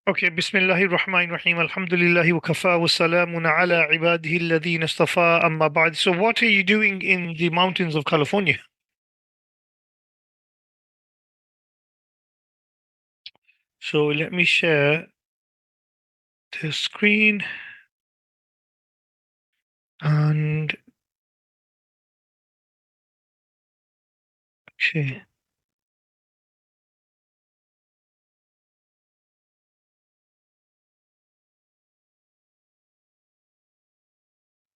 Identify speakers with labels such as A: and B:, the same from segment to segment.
A: Okay, Bismillahir Rahmanir Rahim. Alhamdulillahi wa kafa wa salamun ala ibadihi alladhina istafa amma ba'd. So what are you doing in the mountains of California? So let me share the screen and okay.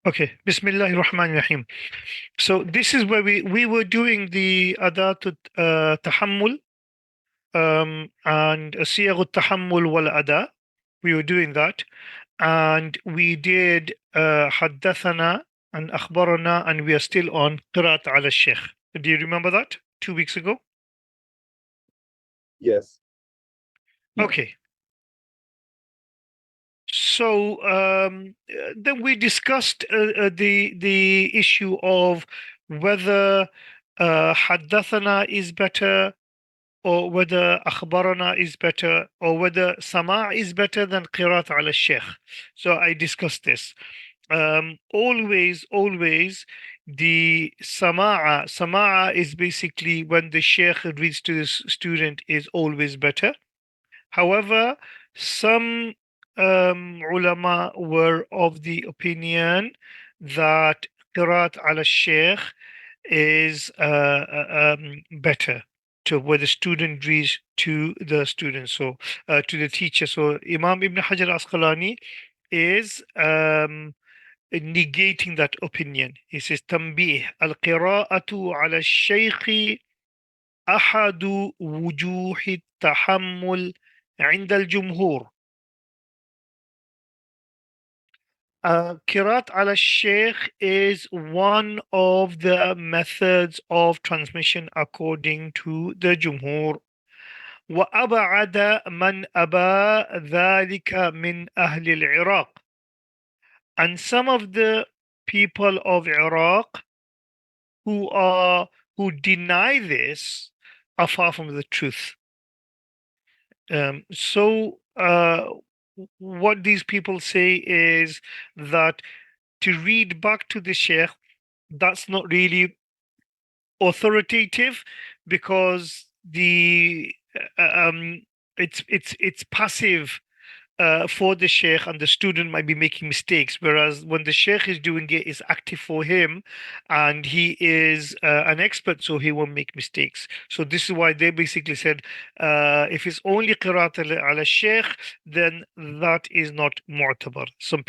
A: Okay, Bismillahir Rahmanir Rahim. So this is where we were doing the adat tahammul and siyag tahammul wal ada. We were doing that. And we did حدثنا and أخبرنا, and we are still on قراءة على الشيخ. Do you remember that 2 weeks ago?
B: Yes.
A: Okay. So then we discussed the issue of whether حدثنا is better, or whether أخبرنا is better, or whether سماع is better than قراءة على الشيخ. So I discussed this. Always the sama'a is basically when the sheikh reads to the student is always better. However, some ulama were of the opinion that qiraat ala sheikh is better, to where the student reads to the student, so to the teacher. So Imam Ibn Hajar Asqalani is negating that opinion. He says, تنبيه القراءة على الشيخ أحد وجوه التحمل عند الجمهور. قراءة على الشيخ is one of the methods of transmission according to the جمهور. وأبعد من أبى ذلك من أهل العراق. And some of the people of Iraq who deny this are far from the truth. So what these people say is that to read back to the sheikh, that's not really authoritative, because the it's passive for the sheikh, and the student might be making mistakes, whereas when the sheikh is doing it, it's active for him, and he is an expert, so he won't make mistakes. So this is why they basically said if it's only qiraat ala sheikh, then that is not mu'tabar. Some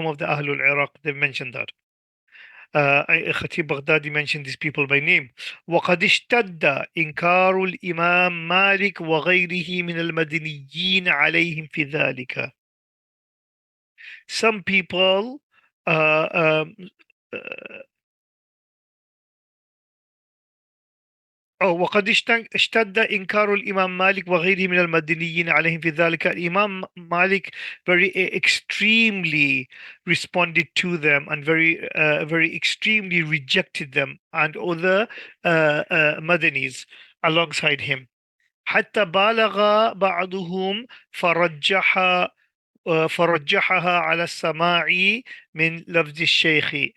A: of the Ahlul Iraq, they mentioned that. Khatib Baghdadi mentioned these people by name. وقد اشتد إنكار الإمام مالك وغيره من المدنيين عليهم في ذلك. Some people uh, وقد اشتد إنكار الإمام مالك وغيره من المدنيين عليهم في ذلك. Imam Malik very extremely responded to them, and very extremely rejected them and other Madanis alongside him. حتى بالغ بعضهم فرجحها على السماع من لفظ الشيخ.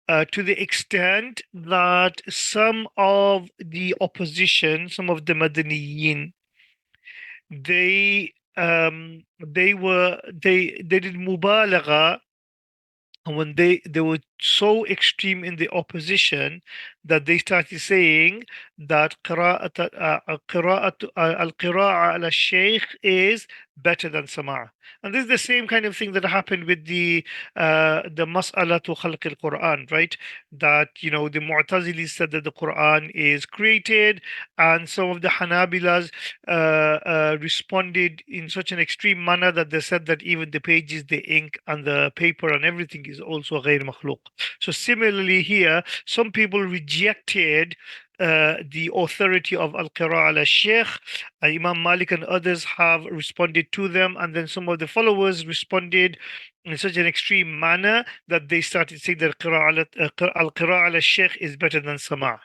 A: To the extent that some of the opposition, some of the Madaniyin, they did mubalagha, and when they were so extreme in the opposition that they started saying that al-qira'a al-shaykh is better than sama'. And this is the same kind of thing that happened with the mas'ala to khalq al-Quran, right? That, the Mu'tazili said that the Quran is created, and some of the Hanabilas responded in such an extreme manner that they said that even the pages, the ink, and the paper and everything is also غير مخلوق. So similarly here, some people rejected the authority of al-Qira al-Sheikh. Imam Malik and others have responded to them, and then some of the followers responded in such an extreme manner that they started saying that al-Qira al-Sheikh is better than Sama'.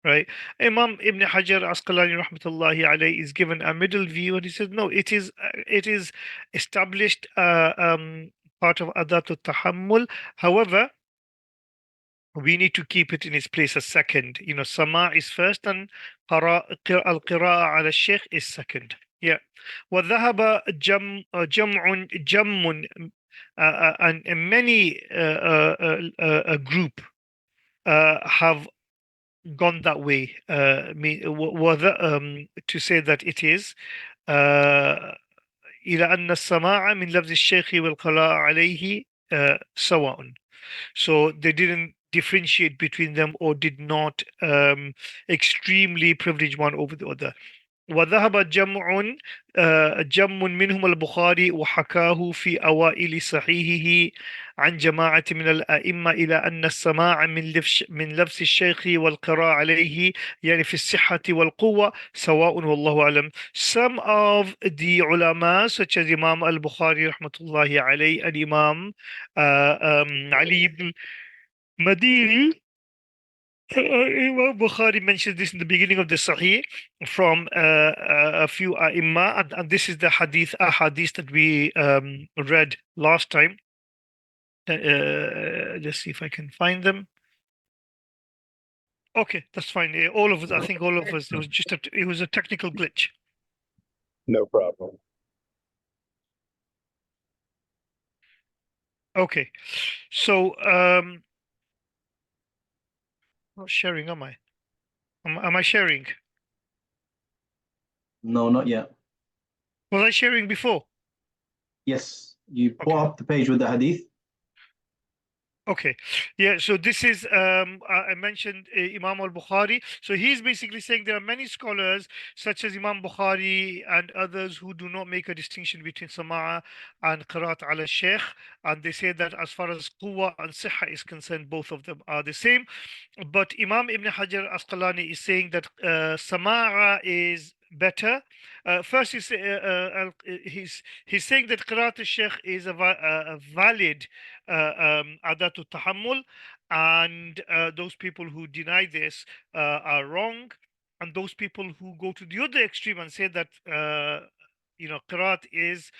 A: right? Imam Ibn Hajar Asqalani rahmatullahi alayhi is given a middle view, and he says no, it is established part of adat al-tahammul. However, we need to keep it in its place as second. Sama is first, and al-qira'a ala shaykh is second. Yeah. وذهب جمع and many a group have gone that way. To say that it is إلى أن السماع من لفظ الشيخ والقراءة عليه سواء. So they didn't differentiate between them, or did not extremely privilege one over the other. وذهب جم منهم البخاري وحكاه في أوائل صحيحه عن جماعة من الأئمة إلى أن السماع من لفظ الشيخ والقراءة عليه يعني في الصحة والقوة سواء والله أعلم. Some of the ulama, such as Imam al-Bukhari rahmatullahi alayhi, and Imam Ali ibn Madini, Imam Bukhari mentions this in the beginning of the Sahih from a few Imam, and this is the hadith that we read last time. Let's see if I can find them. Okay, that's fine. All of us, I think all of us, it was a technical glitch.
B: No problem.
A: Okay, so not sharing, am I? Am I sharing?
C: No, not yet.
A: Was I sharing before?
C: Yes, you pull
A: Okay.
C: up the page with the hadith.
A: Okay, yeah, so this is I mentioned Imam al-Bukhari. So he's basically saying there are many scholars such as Imam Bukhari and others who do not make a distinction between Sama'a and Qiraat ala Shaykh, and they say that as far as Quwwa and Sihha is concerned, both of them are the same. But Imam Ibn Hajar Asqalani is saying that Sama'a is better. First, he's saying that Qiraat al-Shaykh is a valid adatu tahammul, and those people who deny this are wrong, and those people who go to the other extreme and say that qiraat is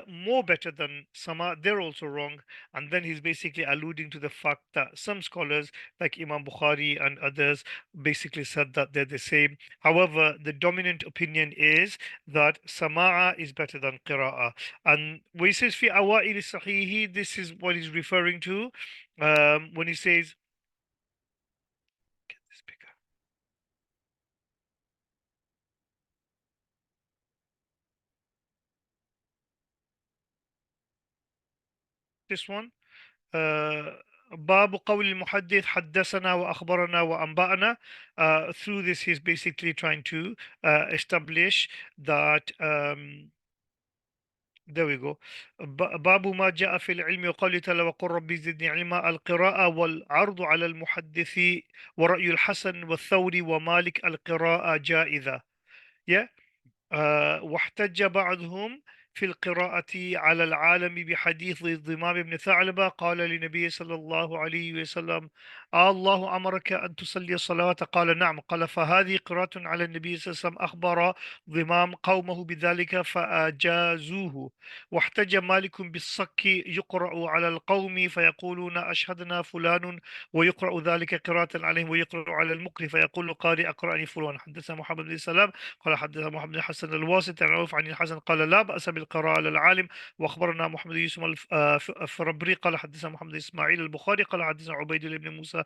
A: more better than sama, they're also wrong. And then he's basically alluding to the fact that some scholars like Imam Bukhari and others basically said that they're the same. However, the dominant opinion is that sama'a is better than qira'a. And when he says fi awa'il sahihi, this is what he's referring to when he says, get this bigger. This one, باب قول المحدث حدثنا وأخبرنا وأنبأنا. Through this, he's basically trying to establish that. There we go. باب ما جاء في العلم وقوله تعالى وقل ربي زدني علما. القراءة والعرض على المحدث ورأي الحسن والثوري ومالك القراءة جائزة. Yeah. واحتج بعضهم في القراءة على العالم بحديث ضمام بن ثعلبة قال للنبي صلى الله عليه وسلم الله أمرك أن تصلي الصلاة؟ قال نعم. قال فهذه قراءة على النبي صلى الله عليه وسلم. أخبر ضمام قومه بذلك فأجازوه. واحتج مالك بالصك يقرأ على القوم فيقولون أشهدنا فلان ويقرأ ذلك قراءة عليهم، ويقرأ على المكر فيقول قارئ أقرأني فلان. حدثنا محمد بن سلام قال حدثنا محمد بن حسن الواسط عن عوف عن الحسن قال لا بأس بالقراءة للعالم. واخبرنا محمد بن يوسف الفربري قال حدثنا محمد بن اسماعيل البخاري قال حدثنا عبيد الله بن موسى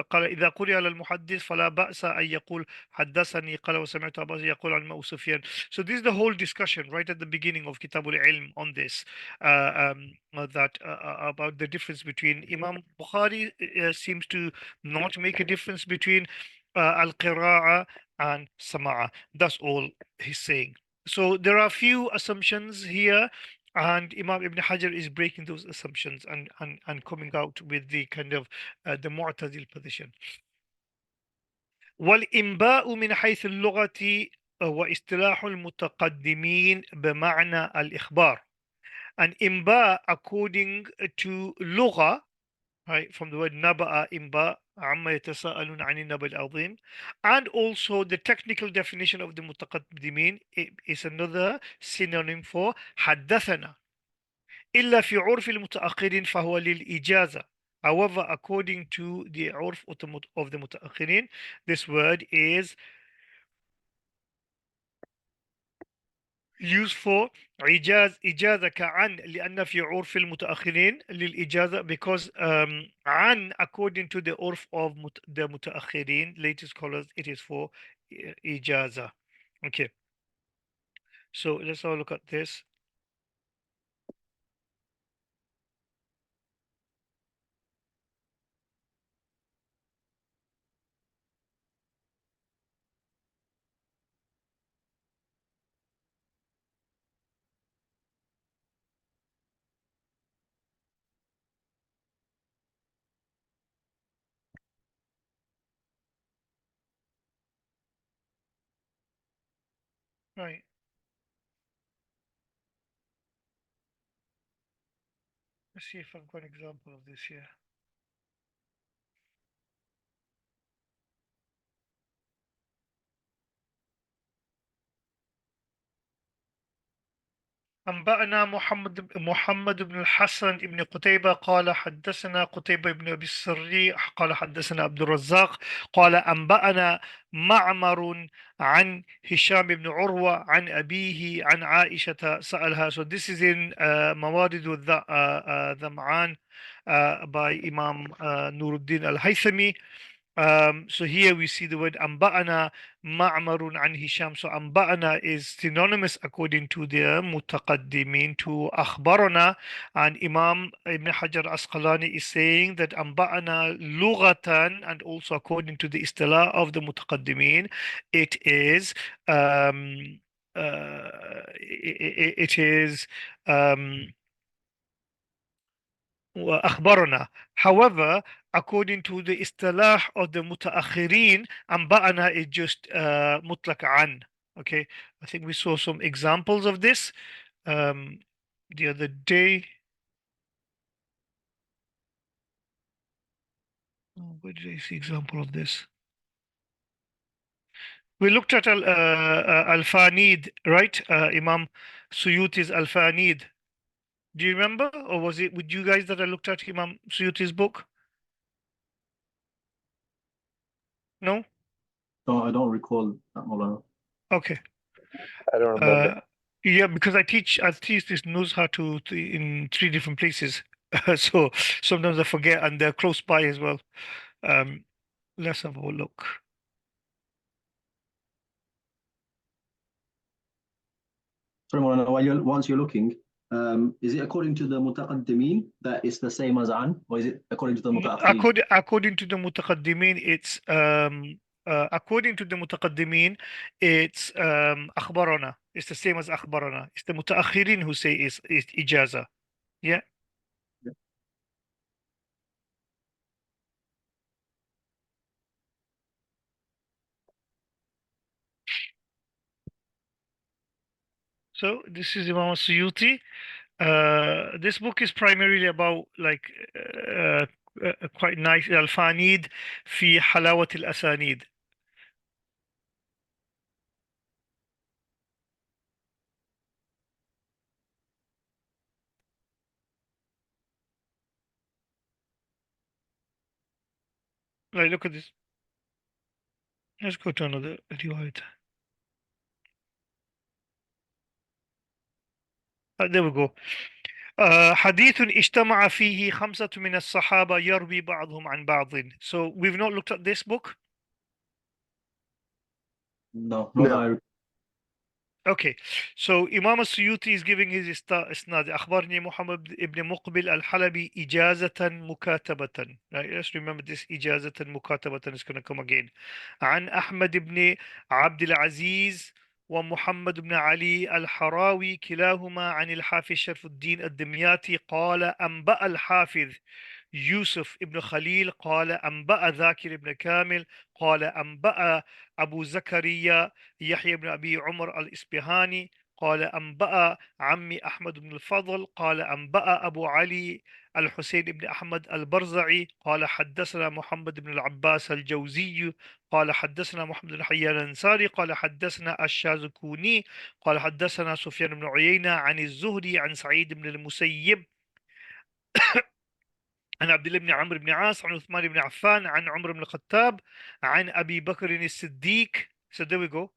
A: قال اذا قرئ على المحدث فلا بأس ان يقول حدثني قال وسمعت ابا يقول عن ابو سفيان. So this is the whole discussion right at the beginning of Kitab al-Ilm on this, that about the difference between Imam Bukhari seems to not make a difference between al-Qira'a and Sama'a. That's all he's saying. So there are a few assumptions here, and Imam Ibn Hajar is breaking those assumptions and coming out with the kind of the Mu'tazil position. والإنباء من حيث اللغة واصطلاح المتقدمين بمعنى الإخبار. And imba, according to lugha, right, from the word naba'a, imba, عما يتساءلون عن النبأ العظيم. And also the technical definition of the متقدمين is another synonym for حدثنا. إلا في عرف المتأخرين فهو للإجازة. However, according to the عرف of the متأخرين, this word is used for إجازة كعن لأن في عرف المتأخرين للإجازة because عن according to the عرف of the متأخرين later scholars it is for إجازة. Okay, so let's have a look at this. Right, let's see if I've got an example of this here. أنبأنا محمد بن الحسن بن قتيبة قال حدثنا قتيبة بن أبي السري قال حدثنا عبد الرزاق قال أنبأنا معمر عن هشام بن عروة عن أبيه عن عائشة سألها. So this is in موارد الذمعان by Imam Nuruddin al-Haythami. So here we see the word أنبأنا معمر عن هشام. So أنبأنا is synonymous according to the متقدمين to أخبرنا, and Imam Ibn Hajar Asqalani is saying that أنبأنا لغة and also according to the istilah of the متقدمين it is it is وأخبرنا. However, according to the istilah of the متأخرين, أنبأنا is just مطلق عن. Okay, I think we saw some examples of this the other day. Where did I see example of this? We looked at al-Fanid, right? Imam Suyuti's al-Fanid. Do you remember, or was it with you guys that I looked at Imam Suyuti's book? No?
C: No, I don't recall that, Maulana.
A: Okay.
B: I don't remember.
A: Yeah, because I teach this Nuzha in 3 different places. So sometimes I forget, and they're close by as well. Let's have a look.
C: Sorry, Maulana, once you're looking, is it according to the mutaqaddimin that it's the same as an, or is it according to the mutaakhirin?
A: According to the متقدمين, it's according to the متقدمين, it's أخبرنا. It's the same as أخبرنا. It's the متأخرين who say is إجازة. Yeah. So this is Imam Suyuti. This book is primarily about like quite nice al-Fanid في حلاوة الأسانيد. Like look at this. Let's go to another riwayat. There we go. حديث اجتمع فيه 5 من الصحابة يروي بعضهم عن بعض. So we've not looked at this book.
C: No, not
B: No.
C: that
A: Okay, so Imam Suyuti is giving his isnad. أخبرني محمد ibn مقبل الحلبي إجازة مكاتبة. Right, let's remember this إجازة مكاتبة is going to come again. عن أحمد بن عبد العزيز ومحمد بن علي الحراوي كلاهما عن الحافظ شرف الدين الدمياطي قال أنبأ الحافظ يوسف ابن خليل قال أنبأ ذاكر ابن كامل قال أنبأ أبو زكريا يحيى بن أبي عمر الإسبهاني قال أنبأ عمي أحمد بن الفضل قال أنبأ أبو علي الحسين بن أحمد البرزعي قال حدثنا محمد بن العباس الجوزي قال حدثنا محمد بن حيان الأنصاري قال حدثنا الشاذكوني قال حدثنا سفيان بن عيينة عن الزهري عن سعيد بن المسيب عن عبد الله بن عمرو بن عاص عن عثمان بن عفان عن عمر بن الخطاب عن أبي بكر الصديق. So there we go.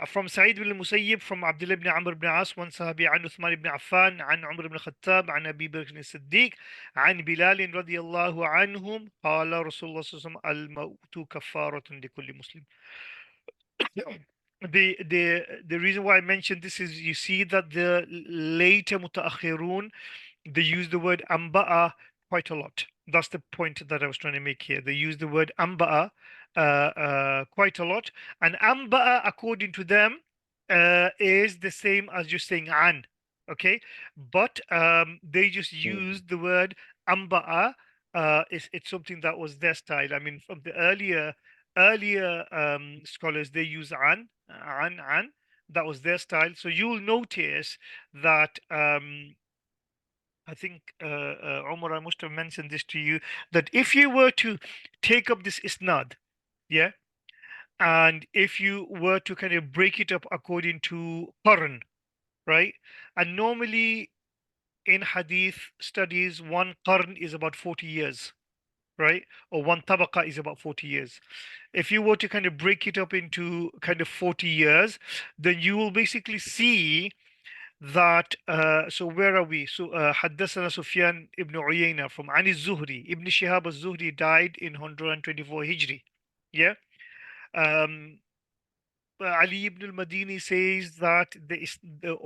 A: From Sa'id ibn al-Musayyib, from Abdullah ibn Amr ibn As, one Sahabi, عن عثمان ibn Affan, عن عمر ibn الخطاب, عن أبي بكر الصديق, عن بلال رضي الله عنهم, قال رسول الله صلى الله عليه وسلم الموت كفارة لكل مسلم. The reason why I mentioned this is you see that the later mutaakhirun, they use the word amba'a quite a lot. That's the point that I was trying to make here. They use the word amba'a quite a lot. And amba'a, according to them, is the same as just saying an. Okay. But they just use the word amba'a. It's something that was their style. I mean, from the earlier scholars, they use an. That was their style. So you'll notice that I think Omar, I must have mentioned this to you, that if you were to take up this isnad, yeah, and if you were to kind of break it up according to qarn, right, and normally in hadith studies, one qarn is about 40 years, right, or one tabaqa is about 40 years. If you were to kind of break it up into kind of 40 years, then you will basically see that so where are we? So حدثنا سفيان ibn Uyayna from عن الزهري. Ibn Shihab al-Zuhri died in 124 Hijri. Yeah. Um, Ali ibn al-Madini says that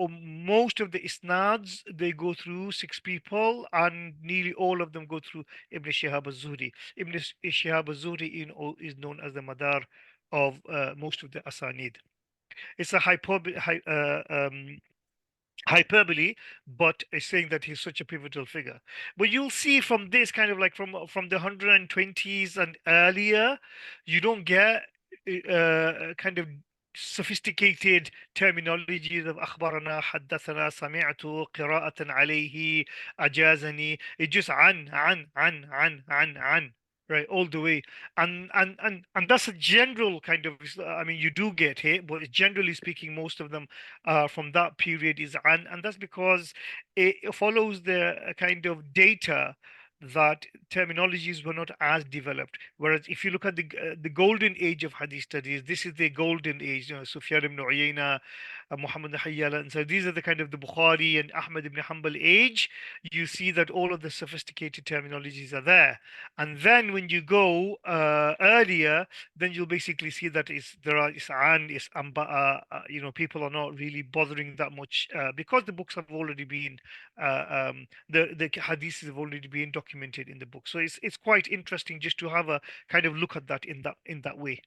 A: most of the isnads, they go through six people, and nearly all of them go through Ibn Shihab al-Zuhri. Ibn Shihab al-Zuhri is known as the madar of most of the asanid. It's a hyperbole, but is saying that he's such a pivotal figure. But you'll see from this kind of like from the 120s and earlier, you don't get kind of sophisticated terminologies of أخبرنا حدثنا سمعت قراءة عليه أجازني. It just عن right all the way, and that's a general kind of I mean, you do get it, but generally speaking, most of them from that period is and that's because it follows the kind of data that terminologies were not as developed. Whereas if you look at the golden age of hadith studies, this is the golden age. You know, Sufyan ibn Uyayna, Muhammad Hayyala, and so these are the kind of the Bukhari and Ahmad ibn Hanbal age. You see that all of the sophisticated terminologies are there, and then when you go earlier, then you'll basically see that there are is'an, is amba'a. You know, people are not really bothering that much because the books have already been the hadiths have already been documented in the book. So it's quite interesting just to have a kind of look at that in that way.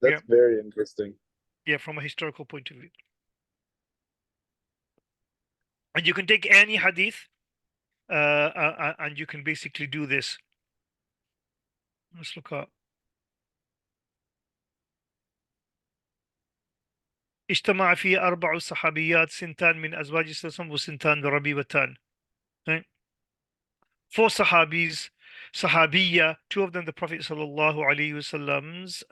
B: That's very interesting.
A: Yeah, from a historical point of view. And you can take any hadith and you can basically do this. Let's look up. اجتمع فيه 4 صحابيات سنتان من أزواج الرسول وسنتان ربيبتان. Right? 4 sahabis, sahabiya, 2 of them the Prophet sallallahu alaihi wasallam's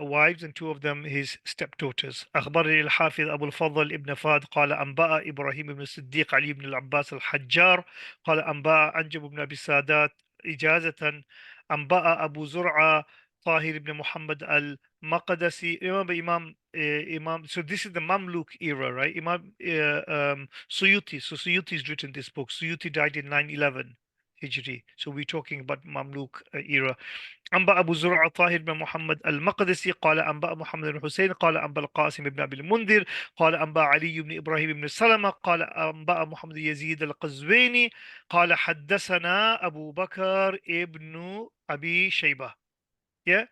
A: wives, and 2 of them his stepdaughters. أخبرني الحافظ أبو الفضل ابن فهد قال أنبأ إبراهيم بن الصديق علي بن العباس الحجار قال أنبأ أنجب بن أبي السادات إجازة أنبأ أبو زرعة طاهر بن محمد المقدسي. Remember Imam, so this is the Mamluk era, right? Imam Suyuti. So Suyuti's written this book. Suyuti died in 911 Hijri. So we're talking about Mamluk era. أنبأ أبو زرعة طاهر بن محمد المقدسي قال أنبأ محمد بن حسين قال أنبأ القاسم بن أبي المنذر قال أنبأ علي بن إبراهيم بن سلمة قال أنبأ محمد يزيد القزويني قال حدثنا أبو بكر ابن أبي شيبة. Yeah.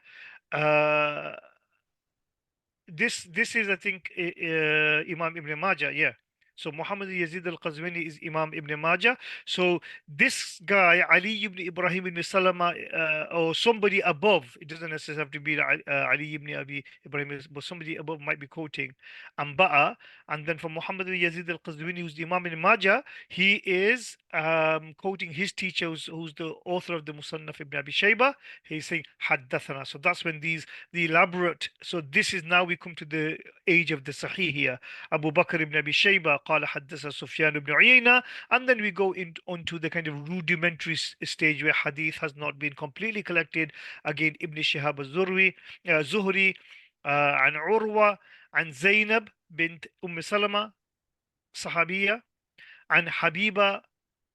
A: This is I think Imam Ibn Majah. Yeah. So Muhammad Yazid al-Qazwini is Imam Ibn Majah. So this guy, Ali ibn Ibrahim ibn Salama, or somebody above, it doesn't necessarily have to be Ali ibn Abi Ibrahim, but somebody above might be quoting Anba'a. And then from Muhammad Yazid al-Qazwini, who's the Imam Ibn Majah, he is quoting his teacher, who's the author of the Musannaf Ibn Abi Shayba. He's saying Haddathana. So that's when the elaborate. So this is now we come to the age of the Sahih here. Abu Bakr ibn Abi Shayba قال حدث سفيان ibn Uyayna, and then we go onto the kind of rudimentary stage where hadith has not been completely collected. Again, Ibn Shihab Zuhri, عن عروة عن زينب بنت أم سلمة صحابية عن حبيبة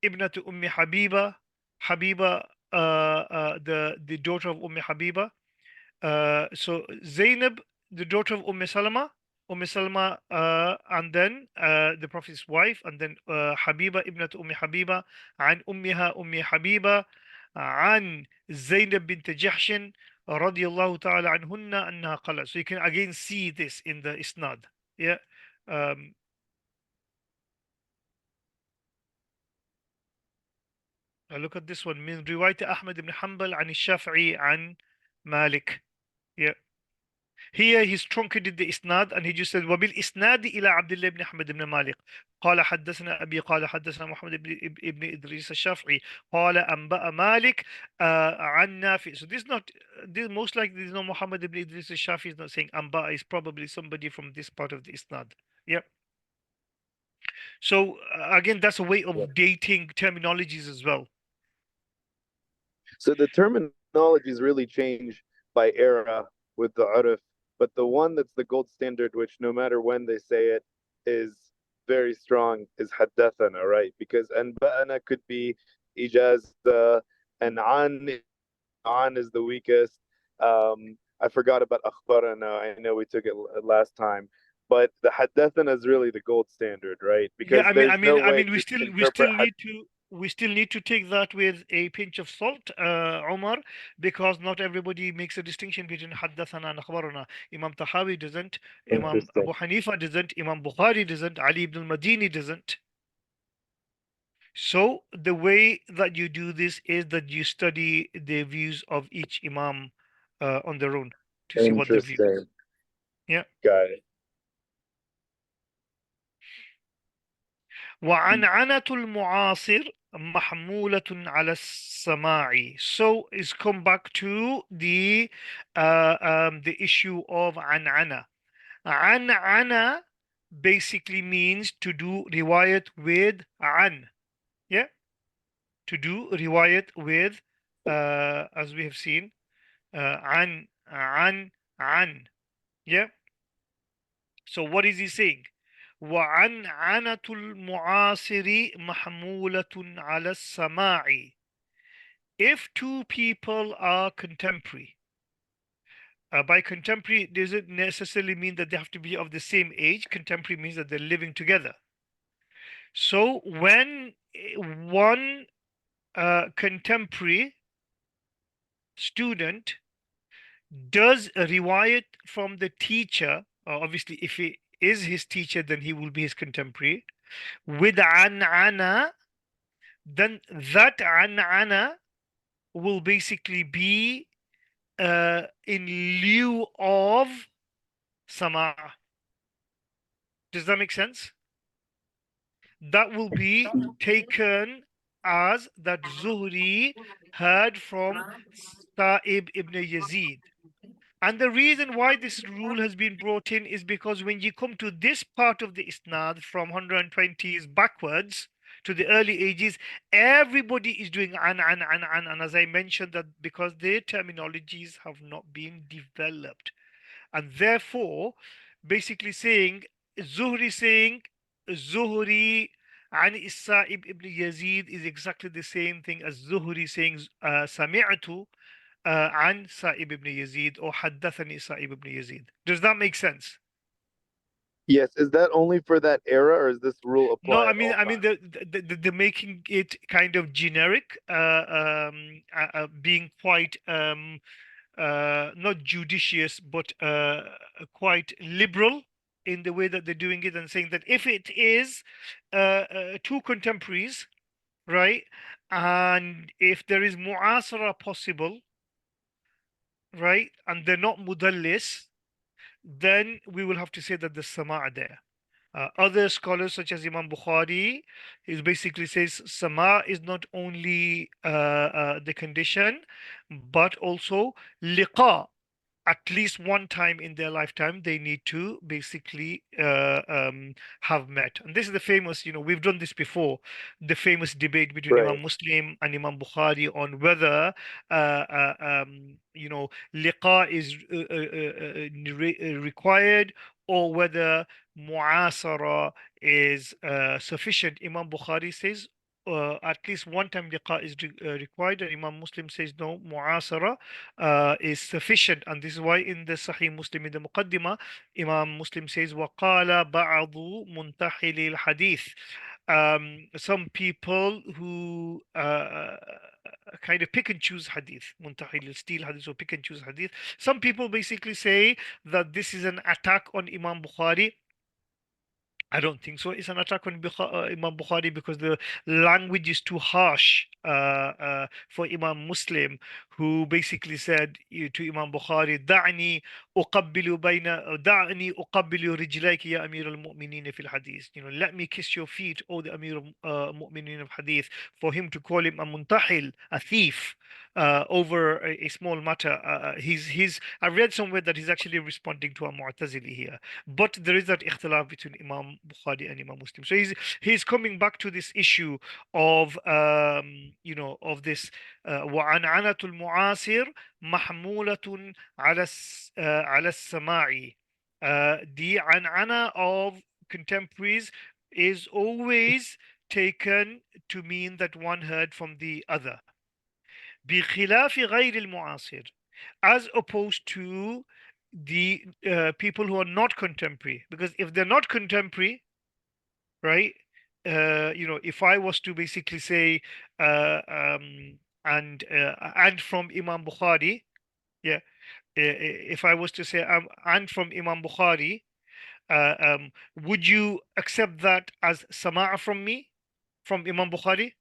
A: ابنة أم حبيبة حبيبة the daughter of Habiba. So Zainab, the daughter of Umm Salama, and then the Prophet's wife, and then Habiba ibnat Habiba, عن أمها حبيبة عن زينب بنت جحش رضي الله تعالى عنهن أنها قالت. So you can again see this in the isnad. Yeah. Um, look at this one. من رواية أحمد بن حنبل عن الشافعي عن مالك. Yeah. Here he's truncated the isnad and he just said وبالإسناد إلى عبد الله بن أحمد بن مالك قال حدثنا أبي قال حدثنا محمد بن إدريس الشافعي قال أنبأ مالك عن نافع. So this is not this most likely this is not Muhammad ibn Idris al-Shafi is not saying Anba is probably somebody from this part of the isnad. Yeah. So again, that's a way
B: Yeah.
A: of dating terminologies as well.
B: So the terminologies really change by era with the urf, but the one that's the gold standard, which no matter when they say it, is very strong, is haddathana, right? Because anba'ana could be ijaz, and an is the weakest. I forgot about akhbarana. I know we took it last time, but the haddathana is really the gold standard, right? Because
A: Yeah,
B: there's no way
A: we
B: to
A: still
B: interpret
A: we still need to take that with a pinch of salt, Omar, because not everybody makes a distinction between haddathana and akhbarana. Imam Tahawi doesn't, Imam
B: interesting.
A: Abu Hanifa doesn't, Imam Bukhari doesn't, Ali ibn al-Madini doesn't. So the way that you do this is that you study the views of each Imam on their own to see what their view is.
B: Interesting.
A: Yeah.
B: Got it.
A: وعنعنة المعاصر محمولة على السماع. So it's come back to the issue of an'ana. An'ana basically means to do riwayat with an. Yeah. To do riwayat with as we have seen an. Yeah. So what is he saying? وعنعنة المعاصر محمولة على السماع. If two people are contemporary, by contemporary doesn't necessarily mean that they have to be of the same age. Contemporary means that they're living together. So when one contemporary student does a riwayat from the teacher, obviously if he is his teacher, then he will be his contemporary, with an'ana, then that an'ana will basically be in lieu of sama. Does that make sense? That will be taken as that Zuhri heard from Sa'ib ibn Yazid. And the reason why this rule has been brought in is because when you come to this part of the isnad from 120s backwards to the early ages, everybody is doing an. And as I mentioned, that because their terminologies have not been developed. And therefore, basically saying, Zuhri and Isa'ib ibn Yazid is exactly the same thing as Zuhri saying Sami'atu عن سائب ibn Yazid or حدثني سائب ibn Yazid. Does that make sense?
B: Yes. Is that only for that era, or is this rule
A: No,
B: apply at all
A: I mean
B: times?
A: the making it kind of generic, being quite not judicious, but quite liberal in the way that they're doing it, and saying that if it is two contemporaries, right, and if there is mu'asara possible, right, and they're not mudallis, then we will have to say that the sama' there. Other scholars such as Imam Bukhari, he basically says sama is not only the condition, but also liqa. At least one time in their lifetime, they need to basically have met. And this is the famous, we've done this before, the famous debate between
B: Right.
A: Imam Muslim and Imam Bukhari on whether, liqa is required, or whether mu'asara is sufficient. Imam Bukhari says at least one time liqa is required, and Imam Muslim says no, mu'asara is sufficient. And this is why in the Sahih Muslim, in the Muqaddimah, Imam Muslim says وَقَالَ بَعْضُ مُنْتَحِلِ الْحَدِيثِ. Some people who kind of pick and choose hadith, muntahil, steal hadith, or pick and choose hadith. Some people basically say that this is an attack on Imam Bukhari. I don't think so. It's an attack on Imam Bukhari, because the language is too harsh for Imam Muslim, who basically said to Imam Bukhari, دعني أقبل رجليك يا أمير المؤمنين في الحديث. Let me kiss your feet, O the Amir al-Mu'minin of Hadith. For him to call him a muntahil, a thief, over a small matter. I read somewhere that he's actually responding to a Mu'tazili here. But there is that ikhtilaf between Imam Bukhari and Imam Muslim. So he's coming back to this issue of of this وعنعنة المعاصر محمولة على السماع. The an'ana of contemporaries is always taken to mean that one heard from the other. بخلاف غير المعاصر, as opposed to the people who are not contemporary. Because if they're not contemporary, right, if I was to basically say and from Imam Bukhari, yeah, if I was to say and from Imam Bukhari, would you accept that as sama'a from me, from Imam Bukhari?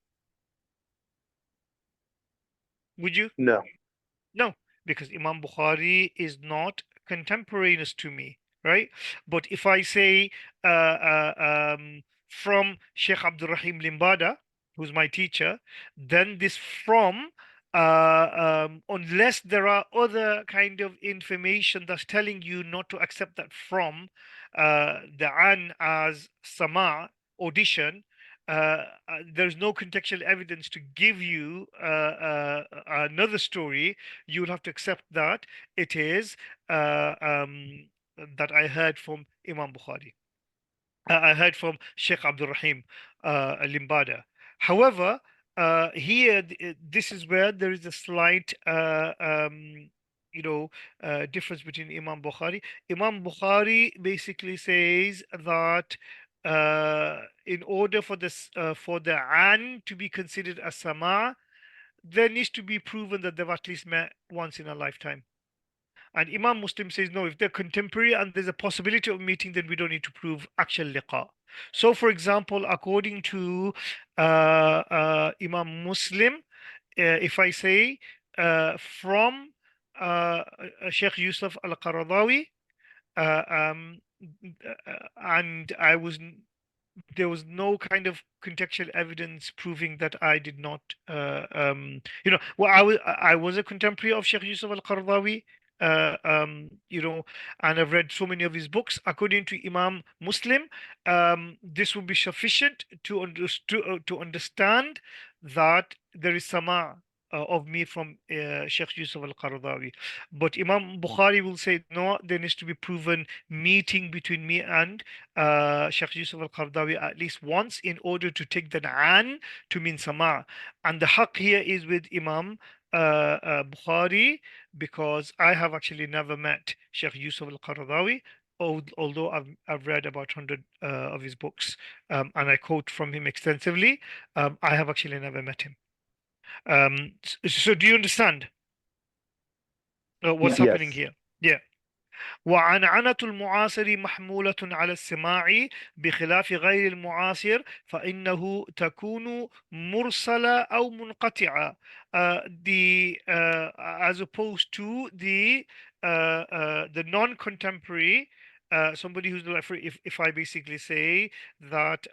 A: Would you?
B: No.
A: No, because Imam Bukhari is not contemporaneous to me, right? But if I say from Sheikh Abdul Rahim Limbada, who's my teacher, then this from, unless there are other kind of information that's telling you not to accept that from, the an as sama, audition, there's no contextual evidence to give you another story. You will have to accept that it is that I heard from Imam Bukhari. I heard from Sheikh Abdul Rahim Limbada. However, here this is where there is a slight difference between Imam Bukhari. Imam Bukhari basically says that in order for this for the an to be considered as sama, there needs to be proven that they've at least met once in a lifetime. And Imam Muslim says no, if they're contemporary and there's a possibility of meeting, then we don't need to prove actual liqa. So, for example, according to Imam Muslim, if I say from Sheikh Yusuf al-Qaradawi, and there was no kind of contextual evidence proving that I did not, well, I was a contemporary of Sheikh Yusuf al-Qaradawi, and I've read so many of his books. According to Imam Muslim, this would be sufficient to understand that there is sama of me from Sheikh Yusuf al-Qaradawi. But Imam Bukhari will say, no, there needs to be proven meeting between me and Sheikh Yusuf al-Qaradawi at least once in order to take the an to mean sama. And the haq here is with Imam Bukhari, because I have actually never met Sheikh Yusuf al-Qaradawi, although I've read about 100 of his books, and I quote from him extensively. I have actually never met him. So do you understand what's
B: Yes.
A: happening here? Yeah. وعنعنة المعاصر محمولة على السماع بخلاف غير المعاصر فإنه تكون مرسلة أو منقطعة. As opposed to the non-contemporary, somebody who's like, if I basically say that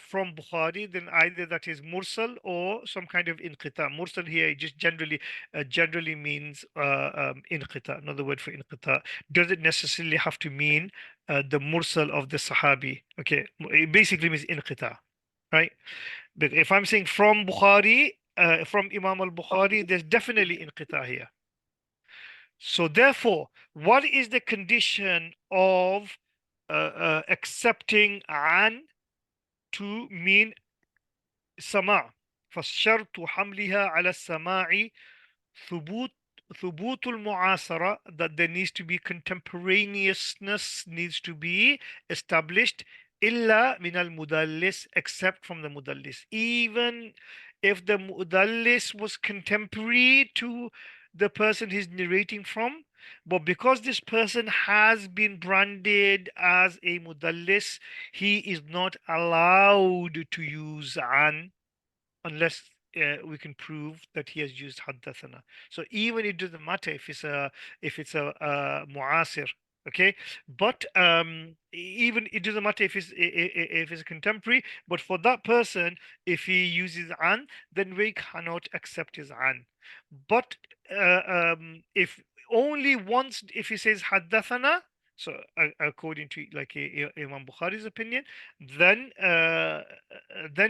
A: from Bukhari, then either that is mursal or some kind of inqita. Mursal here just generally means inqita, another word for inqita. Doesn't necessarily have to mean the mursal of the Sahabi. Okay, it basically means inqita, right? But if I'm saying from Bukhari, from Imam al-Bukhari, there's definitely inqita here. So therefore, what is the condition of accepting an to mean sama? فالشرط حملها على السماع ثبوت ثبوت المعاصرة, that there needs to be contemporaneousness needs to be established إلا من المدلس, except from the mudallis. Even if the mudallis was contemporary to the person he's narrating from, but because this person has been branded as a mudallis, he is not allowed to use an unless we can prove that he has used haddathana. So even it doesn't matter if it's a muasir, okay? But even it doesn't matter if it's a contemporary. But for that person, if he uses an, then we cannot accept his an. But if only once, if he says haddathana, so according to like Imam Bukhari's opinion, then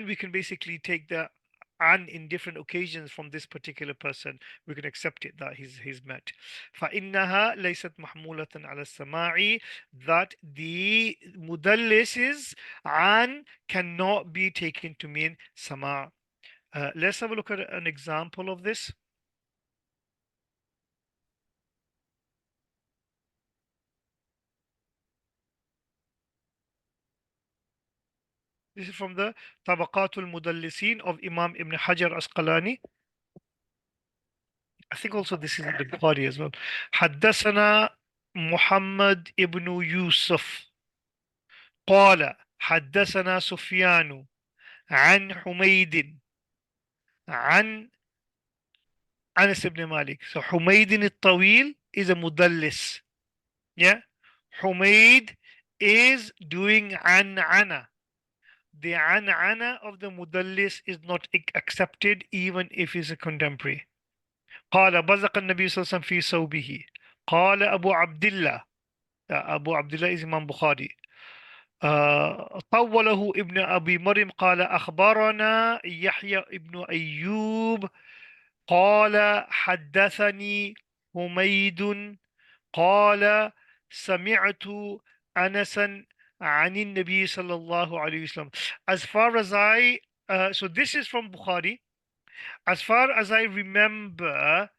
A: we can basically take the and in different occasions from this particular person, we can accept it that he's met. فإنها ليست محمولة على السماع, that the mudallises an cannot be taken to mean sama. Let's have a look at an example of this. This is from the Tabaqatul Mudallisin of Imam Ibn Hajar Asqalani. I think also this is in the Bukhari as well. حدثنا محمد ibn Yusuf قال حدثنا سفيان عن حميد عن أنس بن مالك. So حميد الطويل is a mudallis. Yeah. Humayd is doing an'ana. The an'ana of the mudallis is not accepted even if it's a contemporary. قال بزق النبي صلى الله عليه وسلم في ثوبه. قال أبو عبد الله. أبو عبد الله is Imam Bukhari. طوله ابن أبي مريم قال أخبرنا يحيى ابن أيوب قال حدثني حميد قال سمعت أنسا عن النبي صلى الله عليه وسلم. As far as so this is from Bukhari. As far as I remember,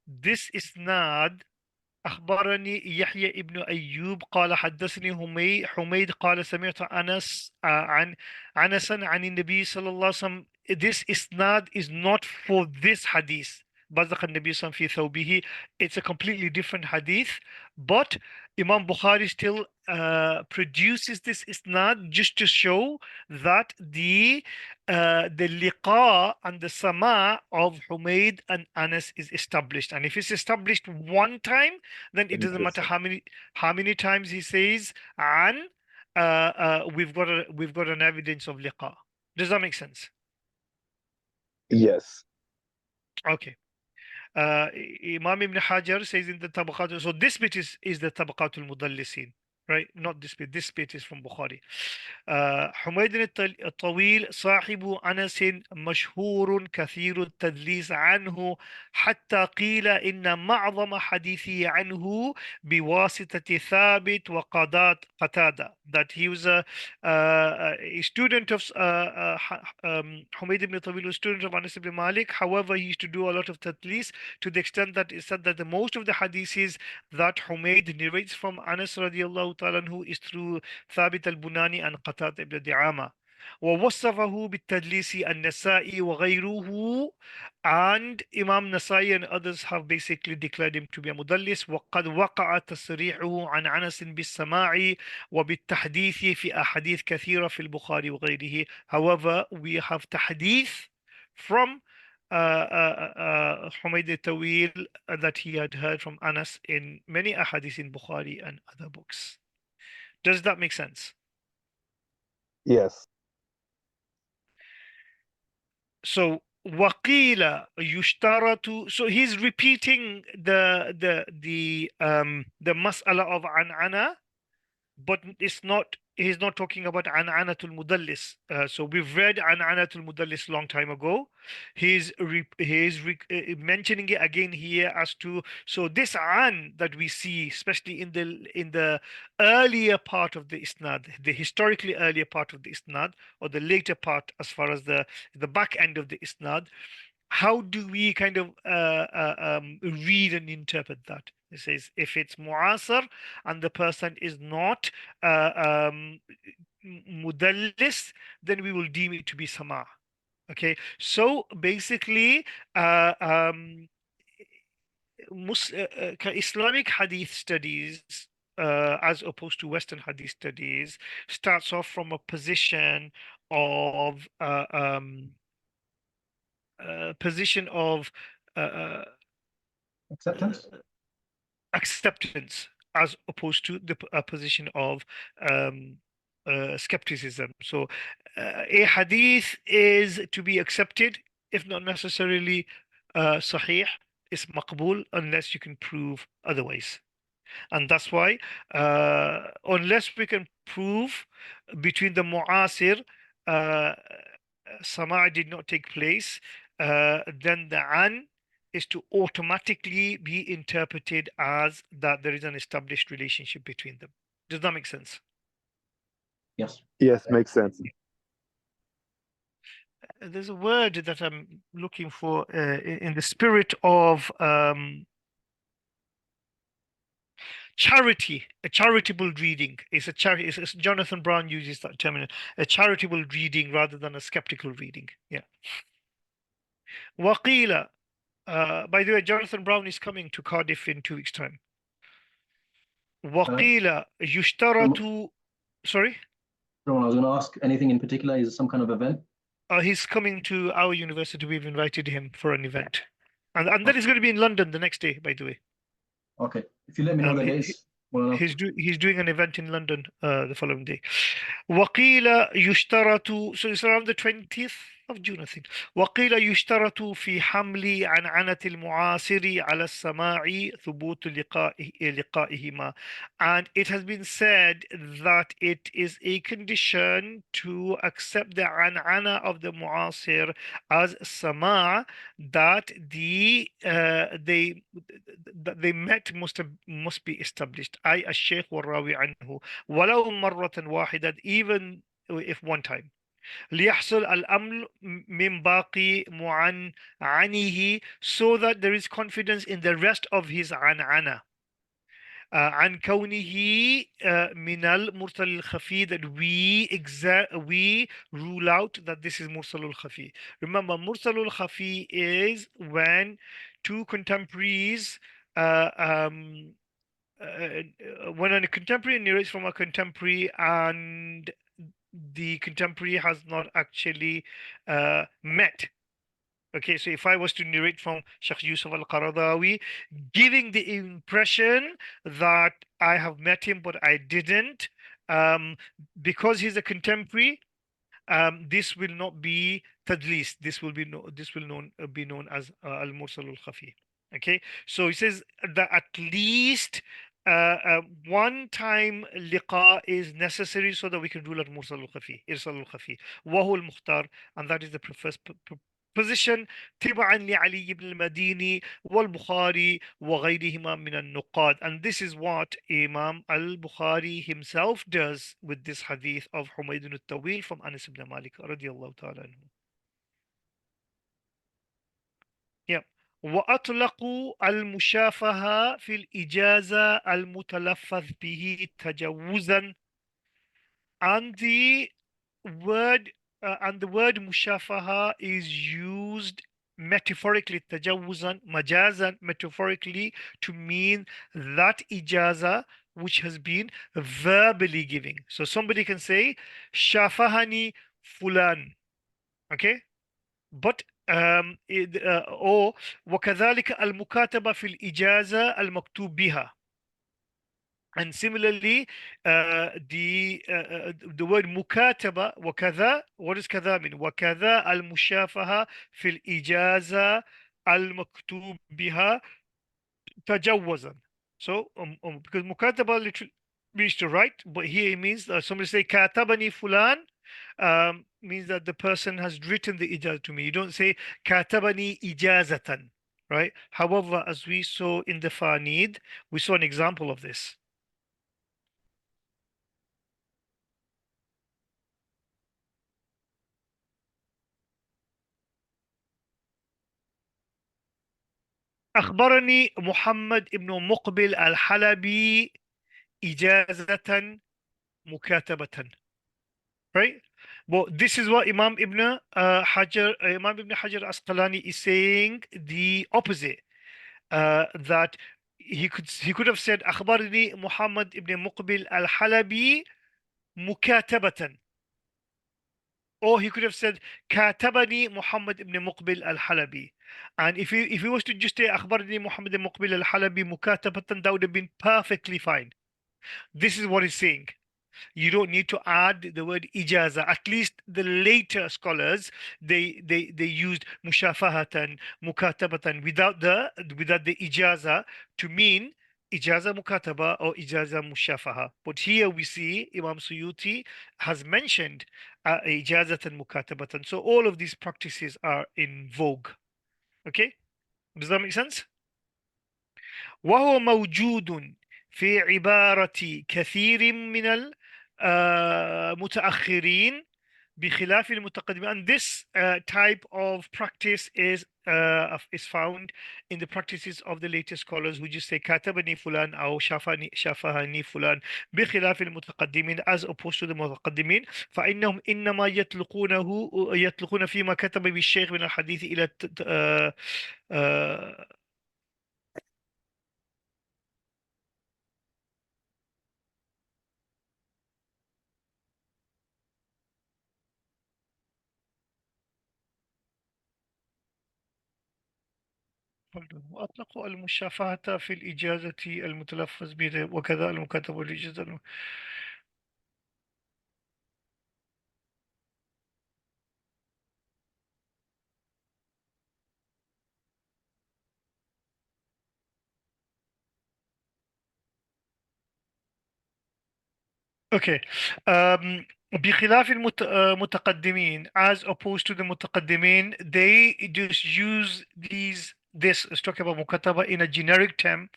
A: this isnad أخبرني يحيى ابن أيوب قال حدثني حميد قال سمعت أنس عن أنسا عن النبي صلى الله عليه وسلم. This isnad is not for this hadith. بزق النبي صلى الله عليه وسلم في ثوبه. It's a completely different hadith, but Imam Bukhari still produces this isnad just to show that the liqa and the sama of Humayd and Anas is established. And if it's established one time, then it doesn't matter how many times he says an. We've got an evidence of liqa. Does that make sense?
B: Yes.
A: Okay. Imam Ibn Hajar says in the Tabaqat, so this bit is the Tabaqatul Mudallisin, right? Not this bit. This bit is from Bukhari. حميد الطويل صاحب أنس مشهور كثير التدليس عنه حتى قيل إن معظم حديثه عنه بواسطة ثابت قتادة. That he was a student of Humayd ibn Tawil, was a student of Anas ibn Malik. However, he used to do a lot of tadlis to the extent that it said that the most of the hadiths that Humayd narrates from Anas radiallahu ta'ala anhu is through Thabit al-Bunani and Qatada ibn Di'ama. ووصفه بالتدليس النسائي وغيره, and Imam Nasai and others have basically declared him to be a mudallis. وقد وقع تصريحه عن أنس بالسماع وبالتحديث في أحاديث كثيرة في البخاري وغيره. However, we have tahdith from Humayd al-Tawil that he had heard from Anas in many ahadith in Bukhari and other books. Does that make sense?
B: Yes.
A: So وقيل يشترط, so he's repeating the mas'ala of an'ana, but he's not talking about an'anatul mudallis. So we've read an'anatul mudallis long time ago. He's mentioning it again here as to, so this an that we see, especially in the earlier part of the isnad, the historically earlier part of the isnad, or the later part as far as the back end of the isnad, how do we kind of read and interpret that? It says if it's mu'asir and the person is not mudallis, then we will deem it to be sama. Okay, so basically, Islamic hadith studies, as opposed to Western hadith studies, starts off from a position of
C: Acceptance?
A: acceptance, as opposed to the position of skepticism. So a hadith is to be accepted, if not necessarily sahih, is maqbul, unless you can prove otherwise. And that's why, unless we can prove between the mu'asir, sama' did not take place, then the an is to automatically be interpreted as that there is an established relationship between them. Does that make sense?
C: Yes.
B: Yes, makes sense.
A: There's a word that I'm looking for in the spirit of charity, a charitable reading. It's a charity. Jonathan Brown uses that term, a charitable reading rather than a skeptical reading. Yeah. Waqila. By the way, Jonathan Brown is coming to Cardiff in 2 weeks' time. وقيل يشترط. Sorry?
C: I was going to ask, anything in particular? Is it some kind of event?
A: He's coming to our university. We've invited him for an event. And then he's going to be in London the next day, by the way.
C: Okay. If you let me know the days.
A: He's doing an event in London the following day. وقيل يشترط, so it's around the 20th of June, I think. وقيل يشترط في حمل عنعنة المعاصر على السماع ثبوت لقائهما. And it has been said that it is a condition to accept the an'ana of the mu'asir as sama', that they met must be established. أي الشيخ والراوي عنه ولو مرة واحدة, even if one time. ليحصل الأمل من باقي معنعنه, so that there is confidence in the rest of his عنعنة. عن كونه من المرسل الخفي, that we rule out that this is mursal al-khafi. Remember, mursal al-khafi is when two contemporaries when a contemporary narrates from a contemporary and the contemporary has not actually met. Okay, so if I was to narrate from Sheikh Yusuf al-Qaradawi, giving the impression that I have met him but I didn't, because he's a contemporary, this will not be tadlis. This will be known as al-mursal al-khafi. Okay, so he says that at least one time liqa is necessary so that we can rule out mursal al-khafi, irsal al-khafi, wahu al-mukhtar, and that is the first position تبعا لعلي بن المديني والبخاري وغيرهما من النقاد. And this is what Imam al-Bukhari himself does with this hadith of Humayd al-Tawil from Anas ibn Malik radiyallahu ta'ala anhu. Yeah. وأطلقوا المشافهة في الإجازة المتلفظ به تجوزا, and the and the word mushafaha is used metaphorically, tajawuzan, majazan, metaphorically, to mean that ijaza which has been verbally giving. So somebody can say, shafahani fulan, okay? But or وكذلك المكاتبة في الإجازة المكتوب بها. And similarly, the word mukataba وكذا, what does كذا mean? وكذا المشافهة في الإجازة المكتوب بها تجوزا. So because mukataba literally means to write, but here it means somebody say katabani fulan, means that the person has written the ijazah to me. You don't say katabani ijazatan, right? However, as we saw in the Fanid, we saw an example of this. أخبرني محمد ابن مقبل الحلبي إجازة مكاتبة. Right? Well, this is what Imam Ibn Hajar Asqalani is saying the opposite. That he could have said أخبرني محمد ibn Muqbil al-Halabi mukatabatan, or he could have said كاتبني Muhammad ibn Muqbil al-Halabi. And if he was to just say أخبرني Muhammad ibn Muqbil al-Halabi mukatabatan, that would have been perfectly fine. This is what he's saying. You don't need to add the word ijaza. At least the later scholars, they used mushafahatan, mukatabatan without the ijaza to mean ijaza mukataba or ijaza mushafaha. But here we see Imam Suyuti has mentioned ijazatan mukatabatan. So all of these practices are in vogue. Okay, does that make sense? وهو موجود في عبارة كثير من المتأخرين بخلاف المتقدمين. And this type of practice is found in the practices of the latest scholars who just say كاتبني فلان أو شافهني فلان بخلاف المتقدمين, as opposed to the متقدمين, فإنهم إنما يطلقون فيما كتب بالشيخ من الحديث إلى وأطلقوا المشافهة في الإجازة المتلفظ بها وكذا المكاتبة والإجازة. Okay. بخلاف المتقدمين, as opposed to the متقدمين, they just use this, let's talk about مكاتبة in a generic term,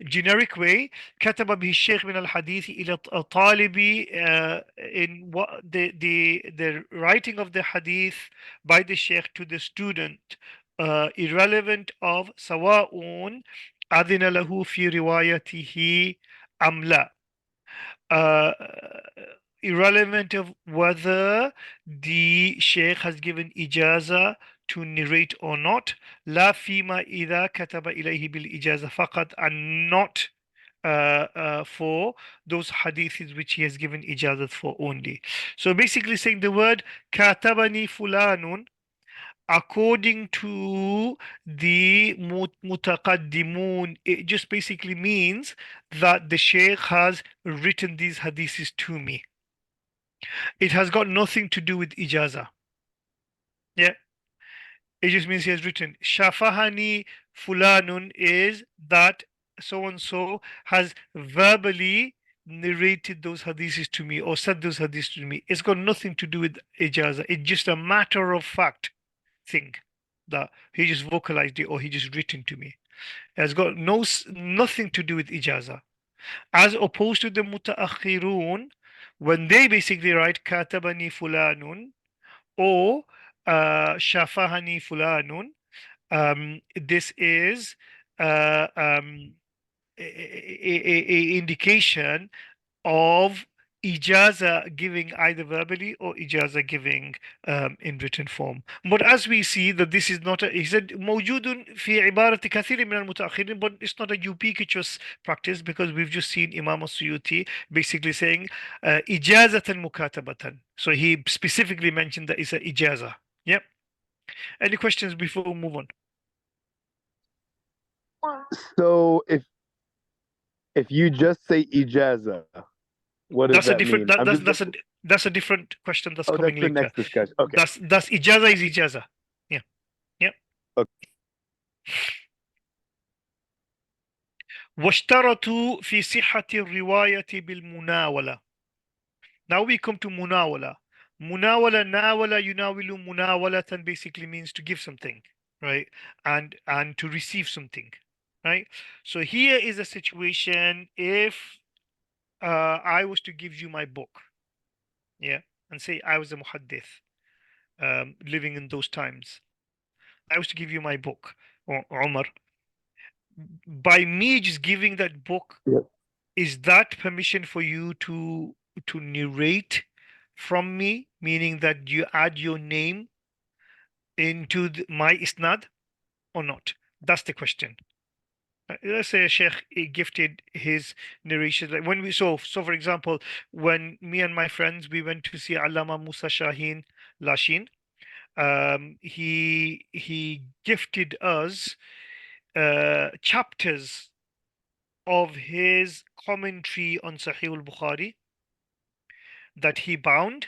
A: generic way. كتب به الشيخ من الحديث إلى الطالب, in what the writing of the hadith by the sheikh to the student, irrelevant of سواء أذن له في روايته أم لا. uh, Irrelevant of whether the sheikh has given ijaza to narrate or not. لا فيما إذا كتب إليه بالإجازة فقط, and not for those hadiths which he has given ijazat for only. So basically saying the word katabani fulanun, according to the mutaqaddimun, it just basically means that the sheikh has written these hadiths to me. It has got nothing to do with ijaza. Yeah, it just means he has written. Shafahani fulanun is that so and so has verbally narrated those hadiths to me or said those hadiths to me. It's got nothing to do with ijaza. It's just a matter of fact thing that he just vocalized it or he just written to me. It has got nothing to do with ijaza. As opposed to the mutaakhirun, when they basically write katabani fulanun or shafahani fulanun, this is a indication of ijaza giving either verbally or ijaza giving in written form. But as we see that this is not a, he said موجود في عبارة كثير من المتأخرين, but it's not a ubiquitous practice because we've just seen Imam al-Suyuti basically saying ijazatan mukatabatan. So he specifically mentioned that it's a ijaza. Yep. Any questions before we move on?
B: So if you just say ijaza, what does
A: That's a
B: that
A: different
B: mean?
A: that's a different question that's
B: Oh,
A: coming
B: that's the
A: later.
B: next discussion. Okay.
A: That's ijaza is ijaza. Yeah. Yeah.
B: Okay.
A: واشترطوا في صحة الرواية بالمناولة. Now we come to munawala. Munawala, nawala, yunawilu, munawalatan basically means to give something, right? And to receive something, right? So here is a situation if I was to give you my book, yeah, and say I was a muhaddith living in those times. I was to give you my book, or Umar. By me just giving that book,
B: Yep.
A: is that permission for you to narrate from me, meaning that you add your name into my isnad or not? That's the question. Let's say a sheikh gifted his narration, like when we so for example, when me and my friends we went to see Allama Musa Shaheen Lashin, he gifted us chapters of his commentary on Sahih al-Bukhari that he bound,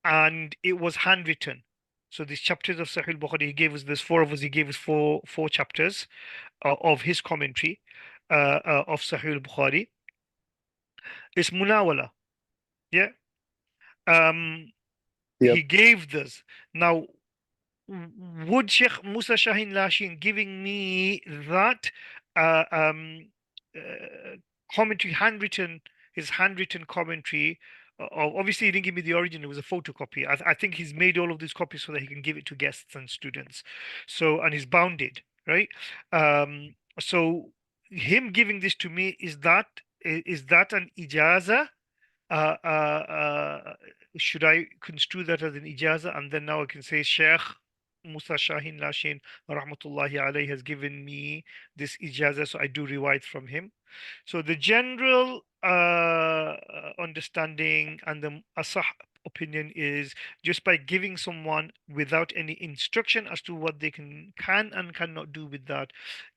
A: and it was handwritten. So these chapters of Sahih al-Bukhari, he gave us, there's four of us, he gave us four chapters of his commentary of Sahih al-Bukhari. It's munawala. Yeah.
B: Yep.
A: He gave this. Now, would Sheikh Musa Shaheen Lashin giving me that uh, um, commentary, his handwritten commentary? Obviously, he didn't give me the original; it was a photocopy. I think he's made all of these copies so that he can give it to guests and students. So, and he's bounded, right? So, him giving this to me, is that an ijaza? uh, uh, uh, should I construe that as an ijaza? And then now I can say Sheikh Musa Shaheen Lashin Rahmatullahi alayhi has given me this ijaza, so I do riwayat from him. So the general understanding and the asah opinion is just by giving someone without any instruction as to what they can and cannot do with that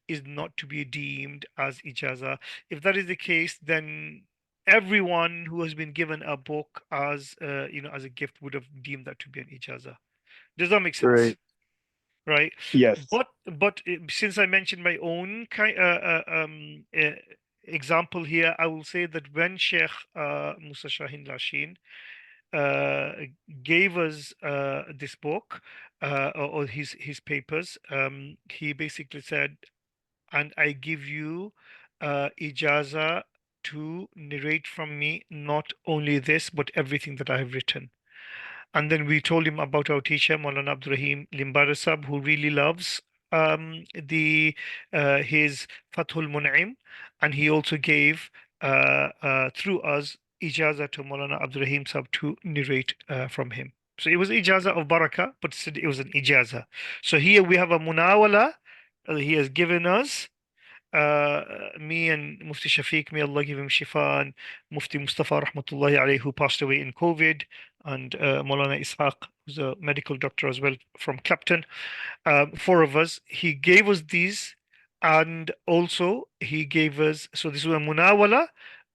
A: is not to be deemed as ijaza. If that is the case, then everyone who has been given a book as as a gift would have deemed that to be an ijaza. Does that make sense?
B: Right.
A: Right.
B: Yes.
A: But since I mentioned my own example here, I will say that when Sheikh Musa Shaheen Lashin uh, gave us this book or his papers, he basically said, and I give you ijaza to narrate from me not only this but everything that I have written. And then we told him about our teacher Maulana Abdurrahim Limbarasab, who really loves the his Fathul Mun'im, and he also gave through us ijaza to Maulana Abdurrahim Sab to narrate from him. So it was ijaza of barakah, but still it was an ijaza. So here we have a munawala. He has given us me and Mufti Shafiq, may Allah give him shifa, and Mufti Mustafa Rahmatullahi alayhi, who passed away in COVID, and Maulana Ishaq, who's a medical doctor as well from Clapton. Four of us. He gave us these, and also he gave us, so this was a munawala,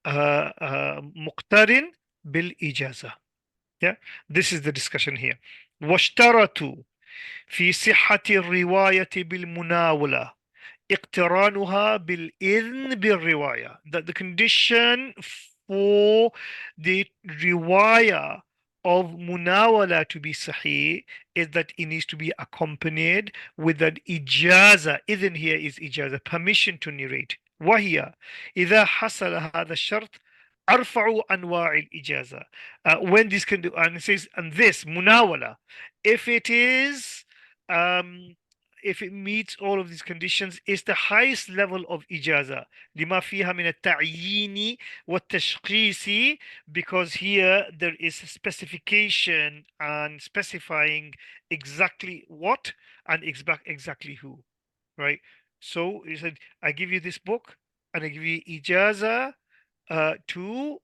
A: muqtarin bil ijaza. Yeah, this is the discussion here. واشترطوا في صحة الرواية بالمناولة اقترانها بالإذن بالرواية, that the condition for the riwayah of munawala to be sahih is that it needs to be accompanied with an ijaza. Idhn here is ijaza, permission to narrate. وهي إذا حصل هذا الشرط أرفع أنواع الإجازة. When this can do, and it says, and this munawala, if it is if it meets all of these conditions, is the highest level of ijaza. لما فيها من التعيين والتشخيص, because here there is a specification and specifying exactly what and exactly who, right? So he said, I give you this book and I give you ijaza to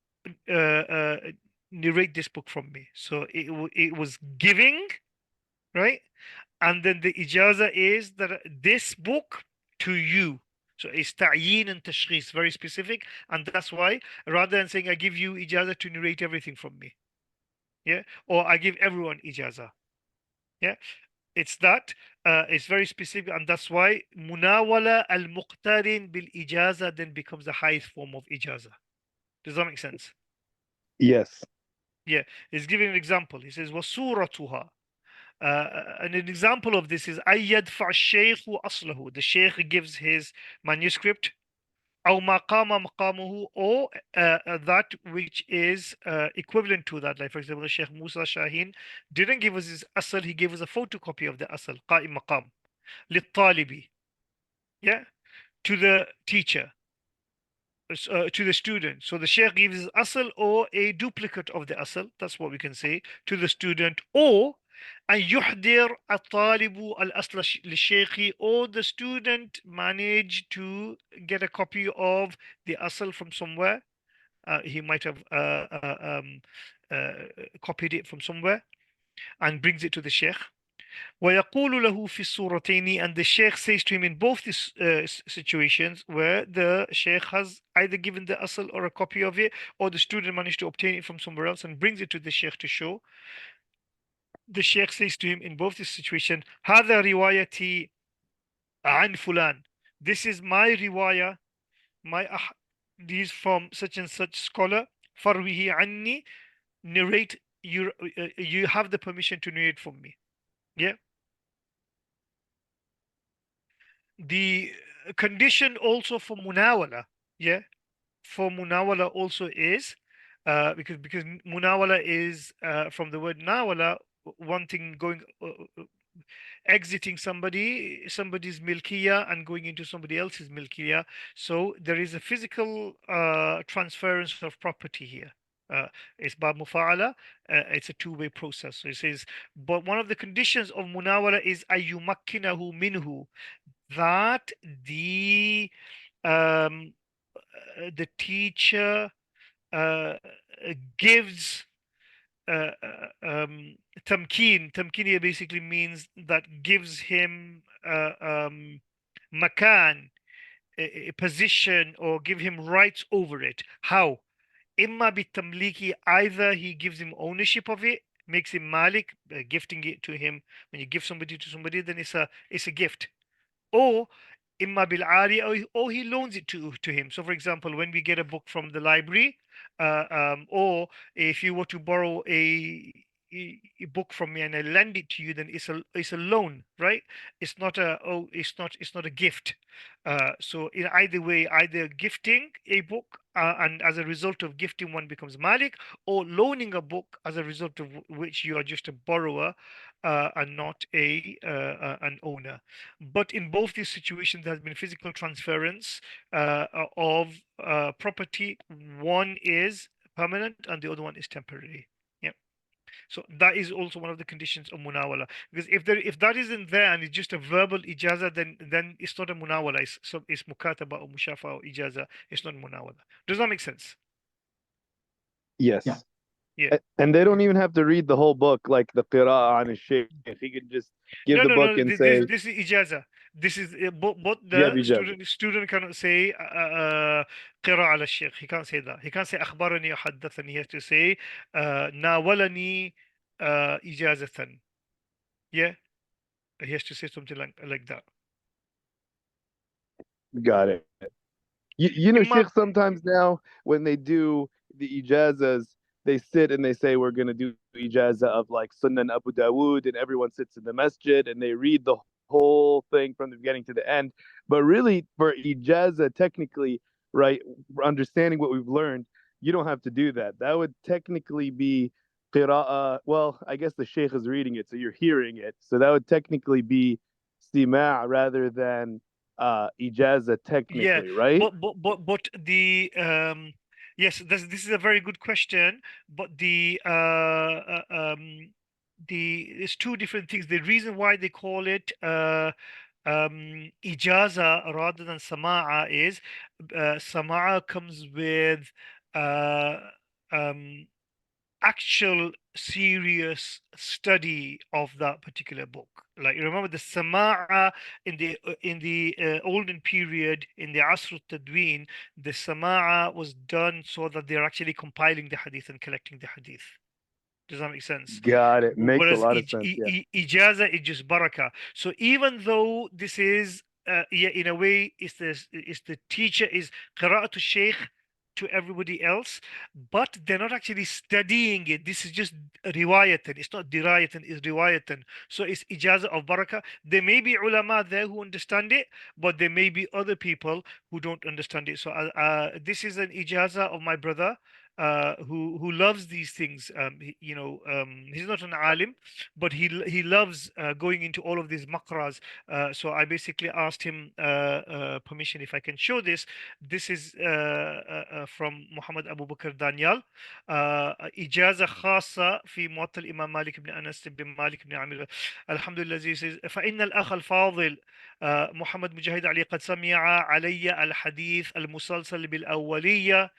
A: narrate this book from me. So it was giving, right? And then the ijaza is that this book to you. So it's ta'yin and tashkhis, very specific. And that's why, rather than saying I give you ijaza to narrate everything from me, yeah, or I give everyone ijaza, yeah, it's that it's very specific, and that's why munawala al-muqtarin bil ijaza then becomes the highest form of ijaza. Does that make sense?
B: Yes.
A: Yeah, he's giving an example. He says wasuratuha. And an example of this is أن يدفع الشيخ أصله. The sheikh gives his manuscript. أو ما قام مقامه, or that which is equivalent to that. Like for example, Sheikh Musa Shaheen didn't give us his asal, he gave us a photocopy of the asal, قائم مقام, للطالب, yeah, to the teacher, to the student. So the sheikh gives his asal or a duplicate of the asal, that's what we can say, to the student, or أن يحضر الطالب الأصل للشيخ, or the student managed to get a copy of the asal from somewhere. He might have copied it from somewhere and brings it to the sheikh. ويقول له في الصورتين, and the sheikh says to him in both these situations where the sheikh has either given the asal or a copy of it, or the student managed to obtain it from somewhere else and brings it to the sheikh to show. The sheikh says to him in both these situations, هذا روايتي عن فلان. This is my riwayah, my these from such and such scholar. فروه عني, narrate, you have the permission to narrate from me. Yeah. The condition also for munawala, yeah, for munawala also is because munawala is from the word nawala, one thing going exiting somebody's milkiya and going into somebody else's milkiya. So there is a physical transference of property here. It's bab mufa'ala. It's a two-way process. So it says, but one of the conditions of munawala is ayyumakkinahu minhu, that the teacher gives tamkeen. Tamkeen here basically means that gives him makan, a position, or give him rights over it. How? Imma bitamliki, either he gives him ownership of it, makes him malik, gifting it to him. When you give somebody to somebody, then it's a gift. Or imma bil ari, or he loans it to him. So for example, when we get a book from the library, or if you were to borrow a book from me and I lend it to you, then it's a loan, right? It's not a gift. So in either way, either gifting a book and as a result of gifting one becomes malik, or loaning a book as a result of which you are just a borrower and not an owner. But in both these situations, there has been physical transference of property. One is permanent and the other one is temporary. Yeah. So that is also one of the conditions of munawala. Because if that isn't there and it's just a verbal ijaza, then it's not a munawala. It's mukataba or mushafa or ijaza. It's not munawala. Does that make sense?
B: Yes.
C: Yeah.
A: Yeah.
B: And they don't even have to read the whole book like the qira'ah on his shaykh. He can just give the book and say,
A: This is ijaza. This is both
B: yeah,
A: the
B: ijazah.
A: student cannot say قراءة على الشيخ. He can't say that. He can't say أخبرني وحدثني. He has to say ناولني إجازة. Yeah, he has to say something like that.
B: Got it. You know,
A: إما
B: Sheikh, sometimes now when they do the ijazas, they sit and they say, we're going to do ijaza of like Sunan Abu Dawood, and everyone sits in the masjid and they read the whole thing from the beginning to the end. But really, for ijaza, technically, right, understanding what we've learned, you don't have to do that. That would technically be qira'ah. Well, I guess the Sheikh is reading it, so you're hearing it. So that would technically be istima' rather than ijaza
A: Yeah,
B: technically, right?
A: but the yes, this is a very good question. But the it's two different things. The reason why they call it ijaza rather than sama'a is sama'a comes with uh um actual serious study of that particular book. Like, you remember the sama'a in the olden period, in the Asr al-Tadween, the sama'a was done so that they're actually compiling the hadith and collecting the hadith. Does that make sense?
B: Got it. Makes a
A: Whereas
B: lot of sense. Yeah.
A: ijaza is just baraka. So even though this is yeah, in a way, is the teacher is qira'atu sheikh to everybody else, but they're not actually studying it. This is just riwayatan. It's not dirayatan, it's riwayatan. So it's ijaza of baraka. There may be ulama there who understand it, but there may be other people who don't understand it. So this is an ijaza of my brother who loves these things. He's not an alim, but he loves going into all of these makras. So I basically asked him permission if I can show this. This is from Muhammad Abu Bakr Daniel. إجازة خاصة في موطأ الإمام مالك بن أنس بن مالك بن عامر الحمد لله says فإن الأخ الفاضل محمد مجاهد علي قد سمع علي الحديث المسلسل بالأولية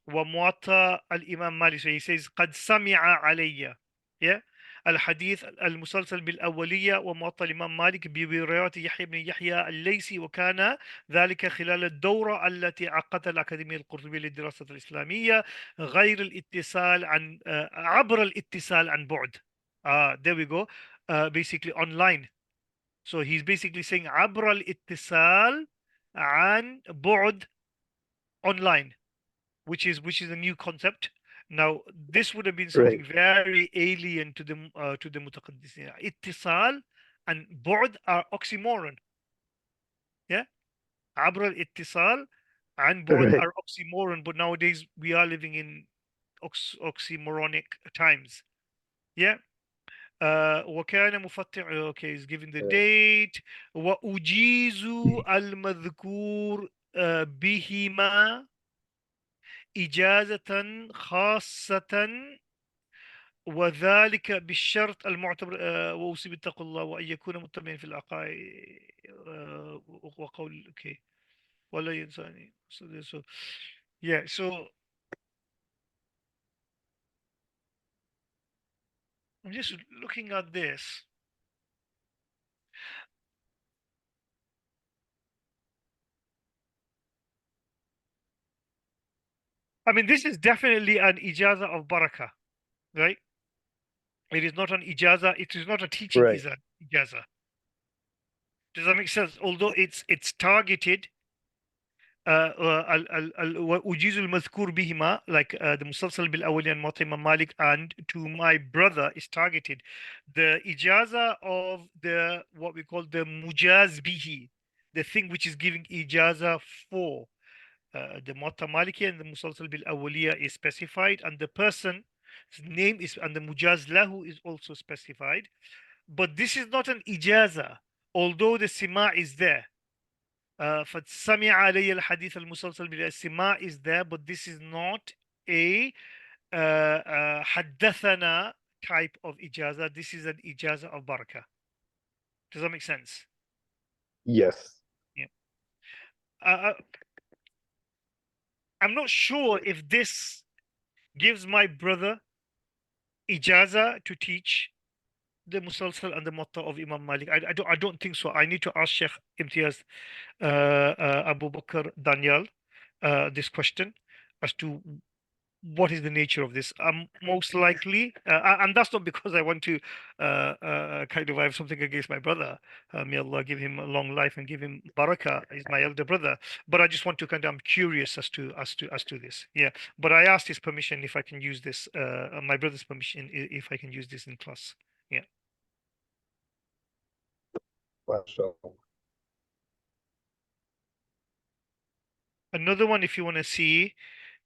A: وموطأ الإمام مالك. So he says قد سمع علي yeah الحديث المسلسل بالأولية وموطأ الإمام مالك برواية يحيى بن يحيى الليثي، وكان ذلك خلال الدورة التي عقدها الأكاديمية القرطبية للدراسة الإسلامية غير الاتصال عن عبر الاتصال عن بعد. There we go. Basically online. So he's basically saying عبر الاتصال عن بعد online, which is a new concept. Now, this would have been
B: Right.
A: something very alien to the mutaqaddisin. Ittisal and bu'd are oxymoron. Yeah, عبر الاتصال and bu'd
B: Right.
A: are oxymoron, but nowadays we are living in oxymoronic times. Yeah. وكان مفتح. Okay, he's giving the date. وأجيز المذكور بهما إجازة خاصة، وذلك بالشرط المعتبر وأوصي باتقوا الله وأن يكون متبعين في العقائد وقول okay ولا ينساني. So yeah, so I'm just looking at this. I mean, this is definitely an ijaza of barakah, right? It is not an ijaza. It is not a teaching
B: Right.
A: is an ijaza. Does that make sense? Although it's targeted وأجيز المذكور بهما like the مسلسل بالأولي and Muwatta Imam Malik, and to my brother is targeted. The ijaza of the what we call the mujaz bihi, the thing which is giving ijaza for the Muwatta Maliki and the Musalsal bil Awliya is specified, and the person's name is, and the mujaz lahu is also specified. But this is not an ijaza, although the sima is there. فسمع علي الحديث المسلسل بالسماع is there, but this is not a حدثنا type of ijaza. This is an ijaza of barakah. Does that make sense?
B: Yes.
A: Yeah. I'm not sure if this gives my brother ijaza to teach the musalsal and the muwatta of Imam Malik. I don't think so. I need to ask Sheikh Imtiaz Abu Bakr Daniel this question as to what is the nature of this. Most likely, and that's not because I want to kind of I have something against my brother. May Allah give him a long life and give him barakah. He's my elder brother, but I just want to kind of, I'm curious as to this. Yeah, but I asked his permission if I can use this, my brother's permission, if I can use this in class. Yeah.
B: MashaAllah.
A: Another one, if you want to see,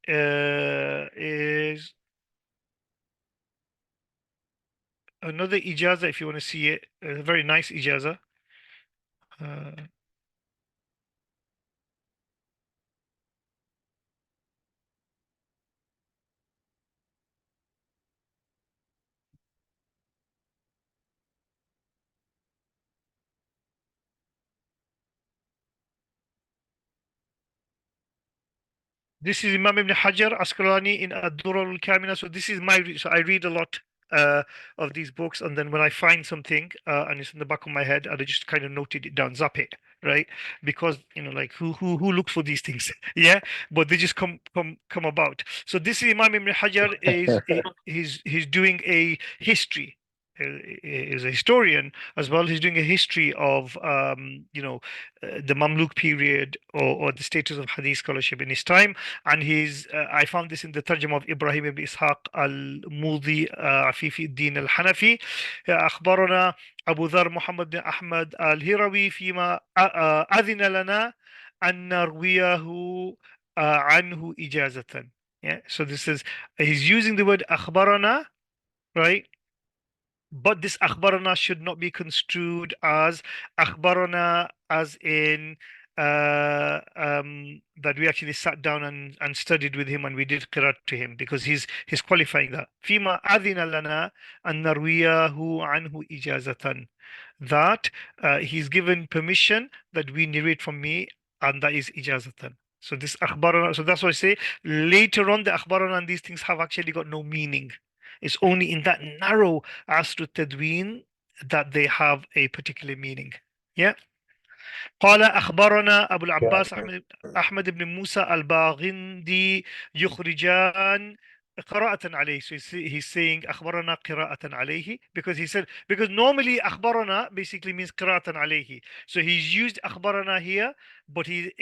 A: is another ijaza. If you want to see it, a very nice ijaza. Uh, This is Imam Ibn Hajar Asqalani in Ad-Durar al-Kamina. So this is so I read a lot of these books, and then when I find something and it's in the back of my head, I just kind of noted it down, zap it, right? Because like who looks for these things? Yeah, but they just come about. So this is Imam Ibn Hajar he's doing a history. Is a historian as well. He's doing a history of the Mamluk period, or the status of Hadith scholarship in his time. And I found this in the tarjuma of Ibrahim ibn Ishaq al-Mudi Afifi الدين الحنفي. أخبرنا أبو ذر محمد بن أحمد الهروي فيما أذن لنا أن نرويه عنه إجازة. Yeah, so this is, he's using the word أخبرنا, right? But this akhbarana should not be construed as akhbarana, as in that we actually sat down and studied with him and we did qiraat to him, because he's qualifying that. فيما أذن لنا أن نرويه عنه إجازة. That he's given permission that we narrate from me, and that is ijazatan. So this akhbarana, so that's why I say later on the akhbarana and these things have actually got no meaning. It's only in that narrow Asr Tadween that they have a particular meaning. Yeah. قال أخبرنا أبو
B: Yeah.
A: العباس أحمد بن موسى الباغندي يخرجان قراءة عليه. So he's saying أخبرنا قراءة عليه, because he said, because normally أخبرنا basically means قراءة عليه. So he's used أخبرنا here, but he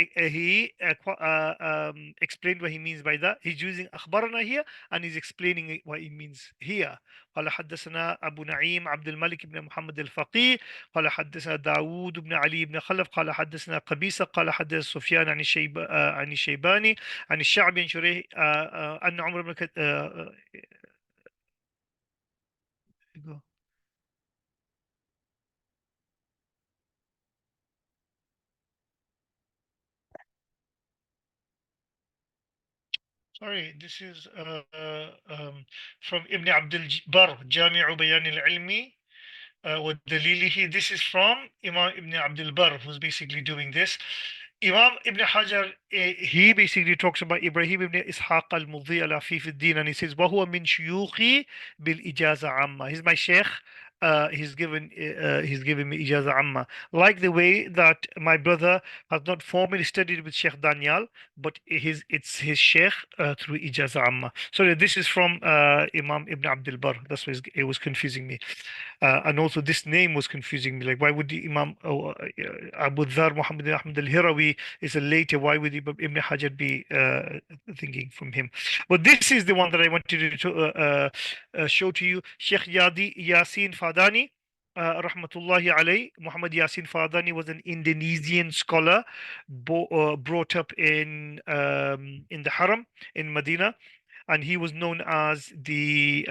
A: explained what he means by that. He's using أخبرنا here and he's explaining what he means here. قال حدثنا أبو نعيم عبد الملك بن محمد الفقيه قال حدثنا داود بن علي بن خلف قال حدثنا قبيصة قال حدث سفيان عن الشيباني عن الشعبي عن شريح أن عمر بن Sorry, this is from Ibn Abdul Bar, Jami'u Bayan al-Ilmi. ودليله. This is from Imam Ibn Abdul Barr, who's basically doing this. Imam Ibn Hajar, he basically talks about Ibrahim ibn Ishaq al-Mudhi al-Afif al-Din, and he says, وَهُوَ مِنْ شُيُوخِ بِالْإِجَازَةِ عَامَّة. He's my sheikh. He's given me ijaza amma, like the way that my brother has not formally studied with Sheikh Daniel, but it's his sheikh through ijaza amma. So this is from Imam Ibn Abdul Barr. That's why it was confusing me. And also this name was confusing me. Like, why would the Imam Abu Dhar Muhammad bin Ahmad al-Hirawi is a later? Why would Ibn Hajar be thinking from him? But this is the one that I wanted to show to you. Sheikh Yasin Fadani, rahmatullahi alayh. Muhammad Yasin Fadani was an Indonesian scholar brought up in the Haram in Medina, and he was known as the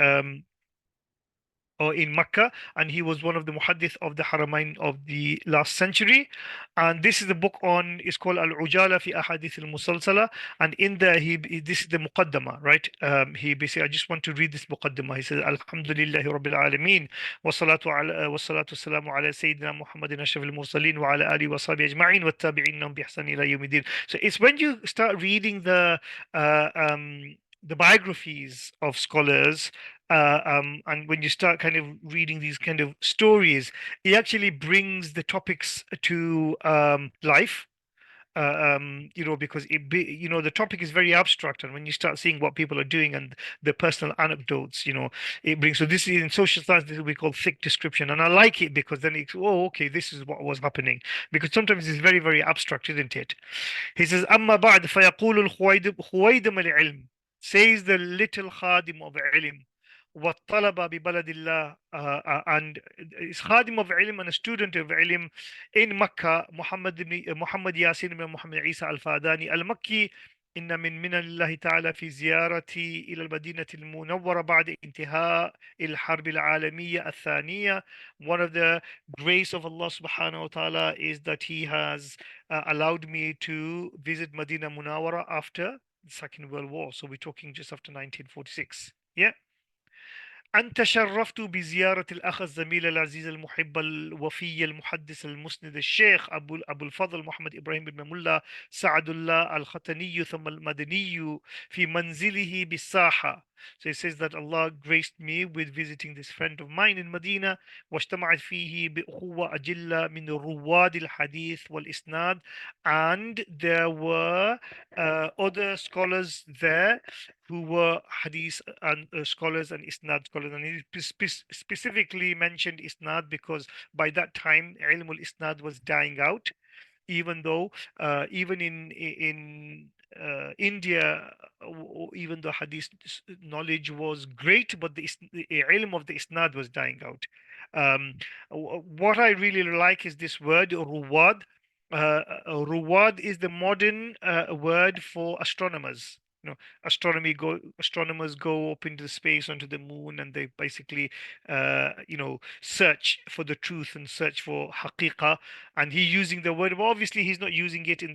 A: or in Mecca, and he was one of the muhaddith of the Haramain of the last century. And this is the book on, it's called Al-Ujala fi Ahadith al-Musalsala, and in there this is the muqaddama, right? He basically, I just want to read this muqaddama. He says, Alhamdulillahi Rabbil Alameen, wa salatu salamu ala Sayyidina Muhammadin Ashraf al-Mursaleen wa ala alihi wa sahbihi ajma'in wa tabi'in bi ihsan ila yawmiddin. So it's when you start reading the biographies of scholars, and when you start kind of reading these kind of stories, it actually brings the topics to life. Because the topic is very abstract, and when you start seeing what people are doing and the personal anecdotes, it brings. So this is in social science, this is what we call thick description, and I like it because then it's, oh, okay, this is what was happening. Because sometimes it's very, very abstract, isn't it? He says, أما بعد فيقول خويدم العلم, says the little khadim of ilm, والطلبة ببلد الله, and is khadim of ilm and a student of ilm in Mecca, Muhammad Yasin ibn Muhammad Isa al-Fadani al-Makki إن من منن الله تعالى في زيارتي إلى المدينة المنورة بعد انتهاء الحرب العالمية الثانية. One of the grace of Allah subhanahu wa ta'ala is that He has allowed me to visit Medina Munawwara after the Second World War. So we're talking just after 1946. Yeah. أن تشرفت بزيارة الأخ الزميل العزيز المحب الوفي المحدث المسند الشيخ أبو الفضل محمد إبراهيم بن ملا سعد الله الختني ثم المدني في منزله بالساحة. So it says that Allah graced me with visiting this friend of mine in Medina واجتمعت فيه بأخوة أجلة من رواد الحديث والإسناد, and there were other scholars there who were hadith and scholars and isnad scholars, and he specifically mentioned isnad because by that time ilm al-isnad was dying out, even though even in India, even though hadith knowledge was great, but the ilm of the isnad was dying out. What I really like is this word ruwad. Ruwad is the modern word for astronomers. You know, astronomers go up into the space onto the moon, and they basically search for the truth and search for haqiqah. And he using the word, well, obviously he's not using it in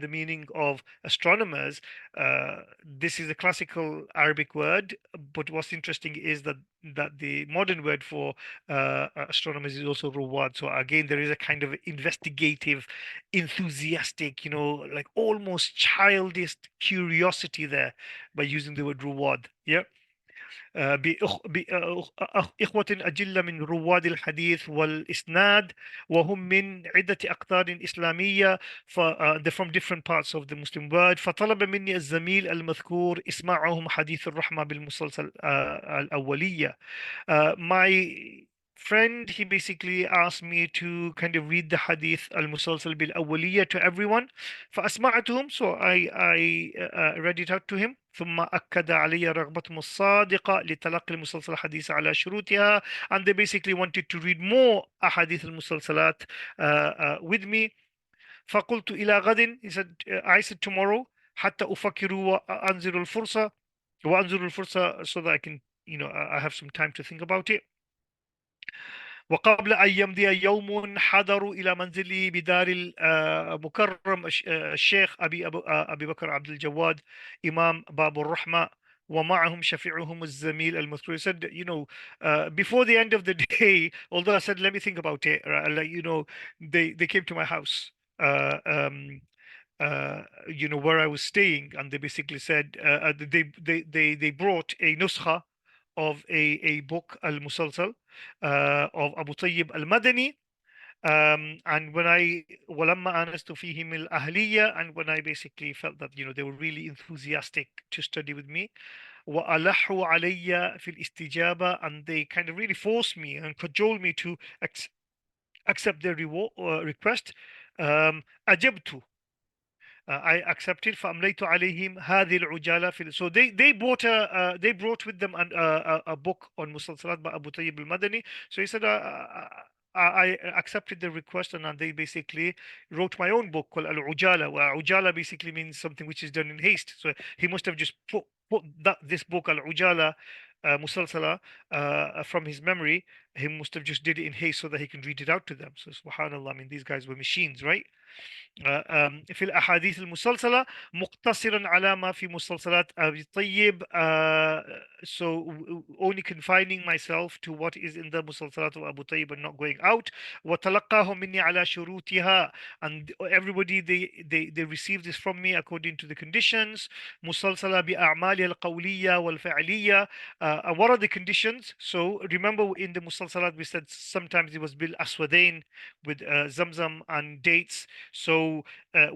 A: the meaning of astronomers. This is a classical Arabic word, but what's interesting is that the modern word for astronomers is also ruwad. So again, there is a kind of investigative, enthusiastic, like almost childish curiosity there by using the word ruwad. Yeah. إخوة أجلة من رواد الحديث والإسناد وهم من عدة أقطار إسلامية. They're from different parts of the Muslim world. فطلب مني الزميل المذكور إسماعهم حديث الرحمة بالمسلسل الأولية. My friend, he basically asked me to kind of read the hadith al-musalsal bil awwaliyya to everyone. فأسمعتهم, so I read it out to him. ثم أكد علي رغبتهم الصادقة لتلقي المسلسل الحديث على شروطها, and they basically wanted to read more ahadith al-musalsalat with me. فقلت إلى غد, he said, I said tomorrow, حتى أفكر وأنظر الفرصة so that I can, I have some time to think about it. وقبل أن يمضي يوم حضروا إلى منزلي بدار المكرم الشيخ أبي بكر عبد الجواد إمام باب الرحمة ومعهم شفيعهم الزميل المذكور. He said, before the end of the day, although I said, let me think about it, like, they came to my house, where I was staying, and they basically said they brought a nuskha of a book al-Musalsal of Abu Tayyib al-Madani. And when I ولما آنست فيهم الأهلية, and when I basically felt that they were really enthusiastic to study with me, وألحوا علي في الاستجابة, and they kind of really forced me and cajoled me to accept their request. أجبت, I accepted. فأمليت عليهم هذه العجالة so they brought with them a book on Musalsalat by Abu Tayyib al-Madani. So he said, I accepted the request, and they basically wrote my own book called al-Ujala. Well, Ujala basically means something which is done in haste. So he must have just put this book al-Ujala Musalsala from his memory. He must have just did it in haste so that he can read it out to them. So subhanallah, I mean, these guys were machines, right? في الأحاديث المسلسلة مقتصرا على ما في مسلسلات أبي طيب, so only confining myself to what is in the مسلسلات of Abu Tayyib and not going out. وتلقاه مني على شروطها, and everybody they received this from me according to the conditions. مسلسلة بأعمالها القولية والفعلية. What are the conditions? So remember in the مسلسلات we said sometimes it was bil aswadain with zamzam and dates. So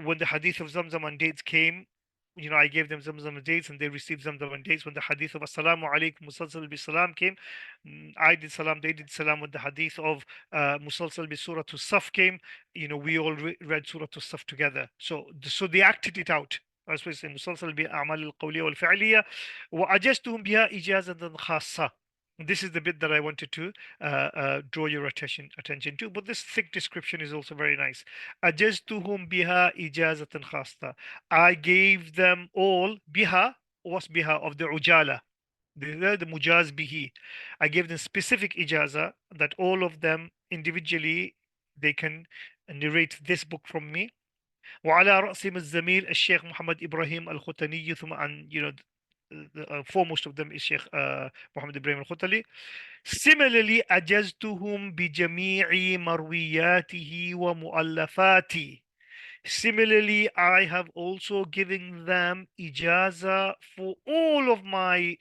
A: when the hadith of Zamzam and dates came, I gave them Zamzam and dates, and they received Zamzam and dates. When the hadith of Assalamu alaikum Musalsal bi salam came, I did salam, they did salam. When the hadith of Musalsal bi Surah to Saf came, we all read Surah to Saf together. So they acted it out. As we say, مسلسل بأعمال القولية والفعلية وأجزتهم بها إجازة خاصة. This is the bit that I wanted to draw your attention to. But this thick description is also very nice. أجزتهم بها إجازة خاصة. I gave them all biha. What's biha? Of the ujala. The mujaz bihi. I gave them specific ijaza that all of them individually they can narrate this book from me. وعلى رأسهم الزميل الشيخ محمد إبراهيم الختني ثم عن the foremost of them is Sheikh Muhammad Ibrahim al-Khutali. Similarly, أجزتهم بجميع مروياته ومؤلفاته. Similarly, I have also given them ijaza for all of my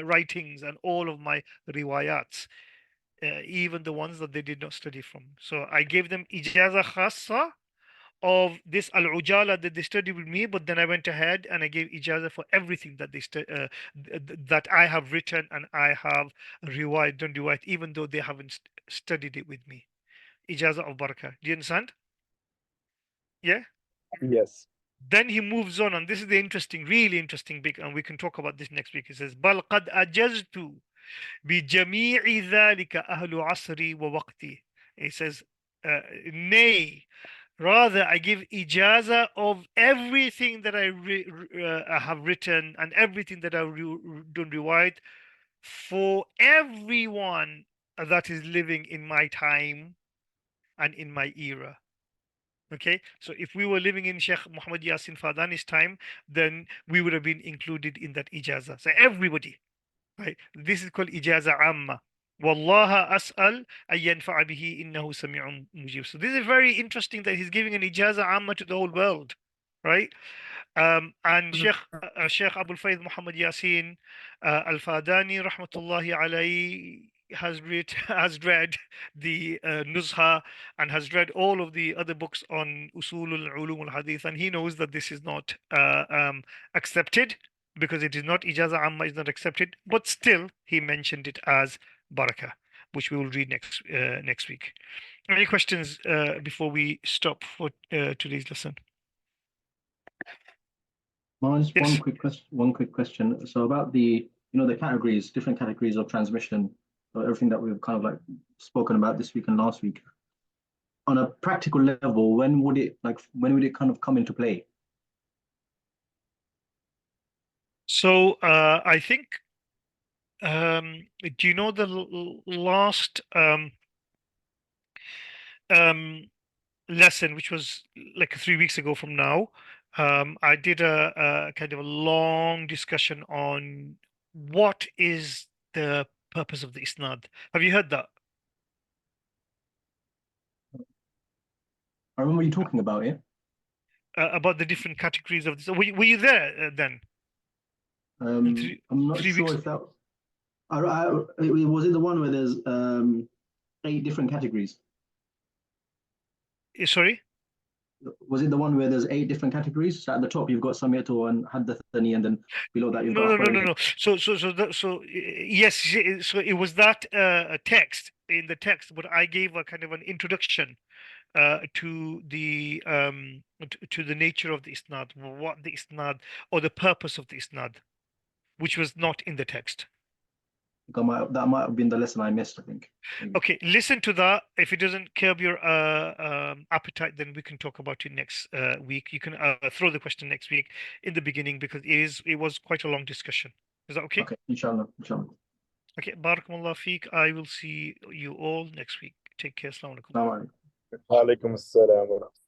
A: writings and all of my riwayats, even the ones that they did not study from. So I gave them ijaza khassa of this al-ujala that they studied with me, but then I went ahead and I gave ijaza for everything that that I have written and I have done riwayat, even though they haven't studied it with me. Ijaza of barakah. Do you understand? Yeah.
B: Yes.
A: Then he moves on, and this is the interesting, really interesting big, and we can talk about this next week. He says, "بل قد أجزت بجميع ذلك أهل عصري ووقتي." He says, nay, rather I give ijaza of everything that I have written and everything that I've done riwayat for everyone that is living in my time and in my era. Okay, so if we were living in Sheikh Muhammad Yasin Fadani's time, then we would have been included in that ijaza. So everybody, right? This is called ijaza amma. Wallaha as'al an yanfa'a bihi innahu sami'un mujib. So this is very interesting that he's giving an ijaza amma to the whole world, right? And Sheikh Abul Fayd Muhammad Yasin Al-Fadani rahmatullahi alayhi has read the Nuzha and has read all of the other books on Ulum al-Hadith, and he knows that this is not accepted because it is not ijaza amma, is not accepted, but still he mentioned it as barakah, which we will read next week. Any questions before we stop for today's lesson?
C: Just
A: Yes.
C: one quick question. So about the the categories, different categories of transmission, so everything that we've kind of like spoken about this week and last week. On a practical level, when would it kind of come into play?
A: So I think, do you know the last lesson, which was like 3 weeks ago from now? I did a kind of a long discussion on what is the purpose of the isnad. Have you heard that?
C: I remember you talking about it.
A: About the different categories of this. Were you there then?
C: I'm not
A: 3
C: sure
A: weeks.
C: if that. Was it the one where there's 8 different categories?
A: Sorry?
C: Was it the one where there's 8 different categories? So at the top you've got Samyato and Haddathani, and then below that you've got
A: No. Yes. So it was that text in the text, but I gave a kind of an introduction to the nature of the isnad, what the isnad or the purpose of the isnad, which was not in the text.
C: that might have been the lesson I missed, I think. Maybe.
A: Okay, listen to that. If it doesn't curb your appetite, then we can talk about it next week. You can throw the question next week in the beginning because it was quite a long discussion. Is that okay?
C: Okay, inshallah.
A: Okay, barakallah feek. I will see you all next week. Take care. Assalamu alaikum.
C: No worries.
B: Alaikum assalam wa rahmatullah.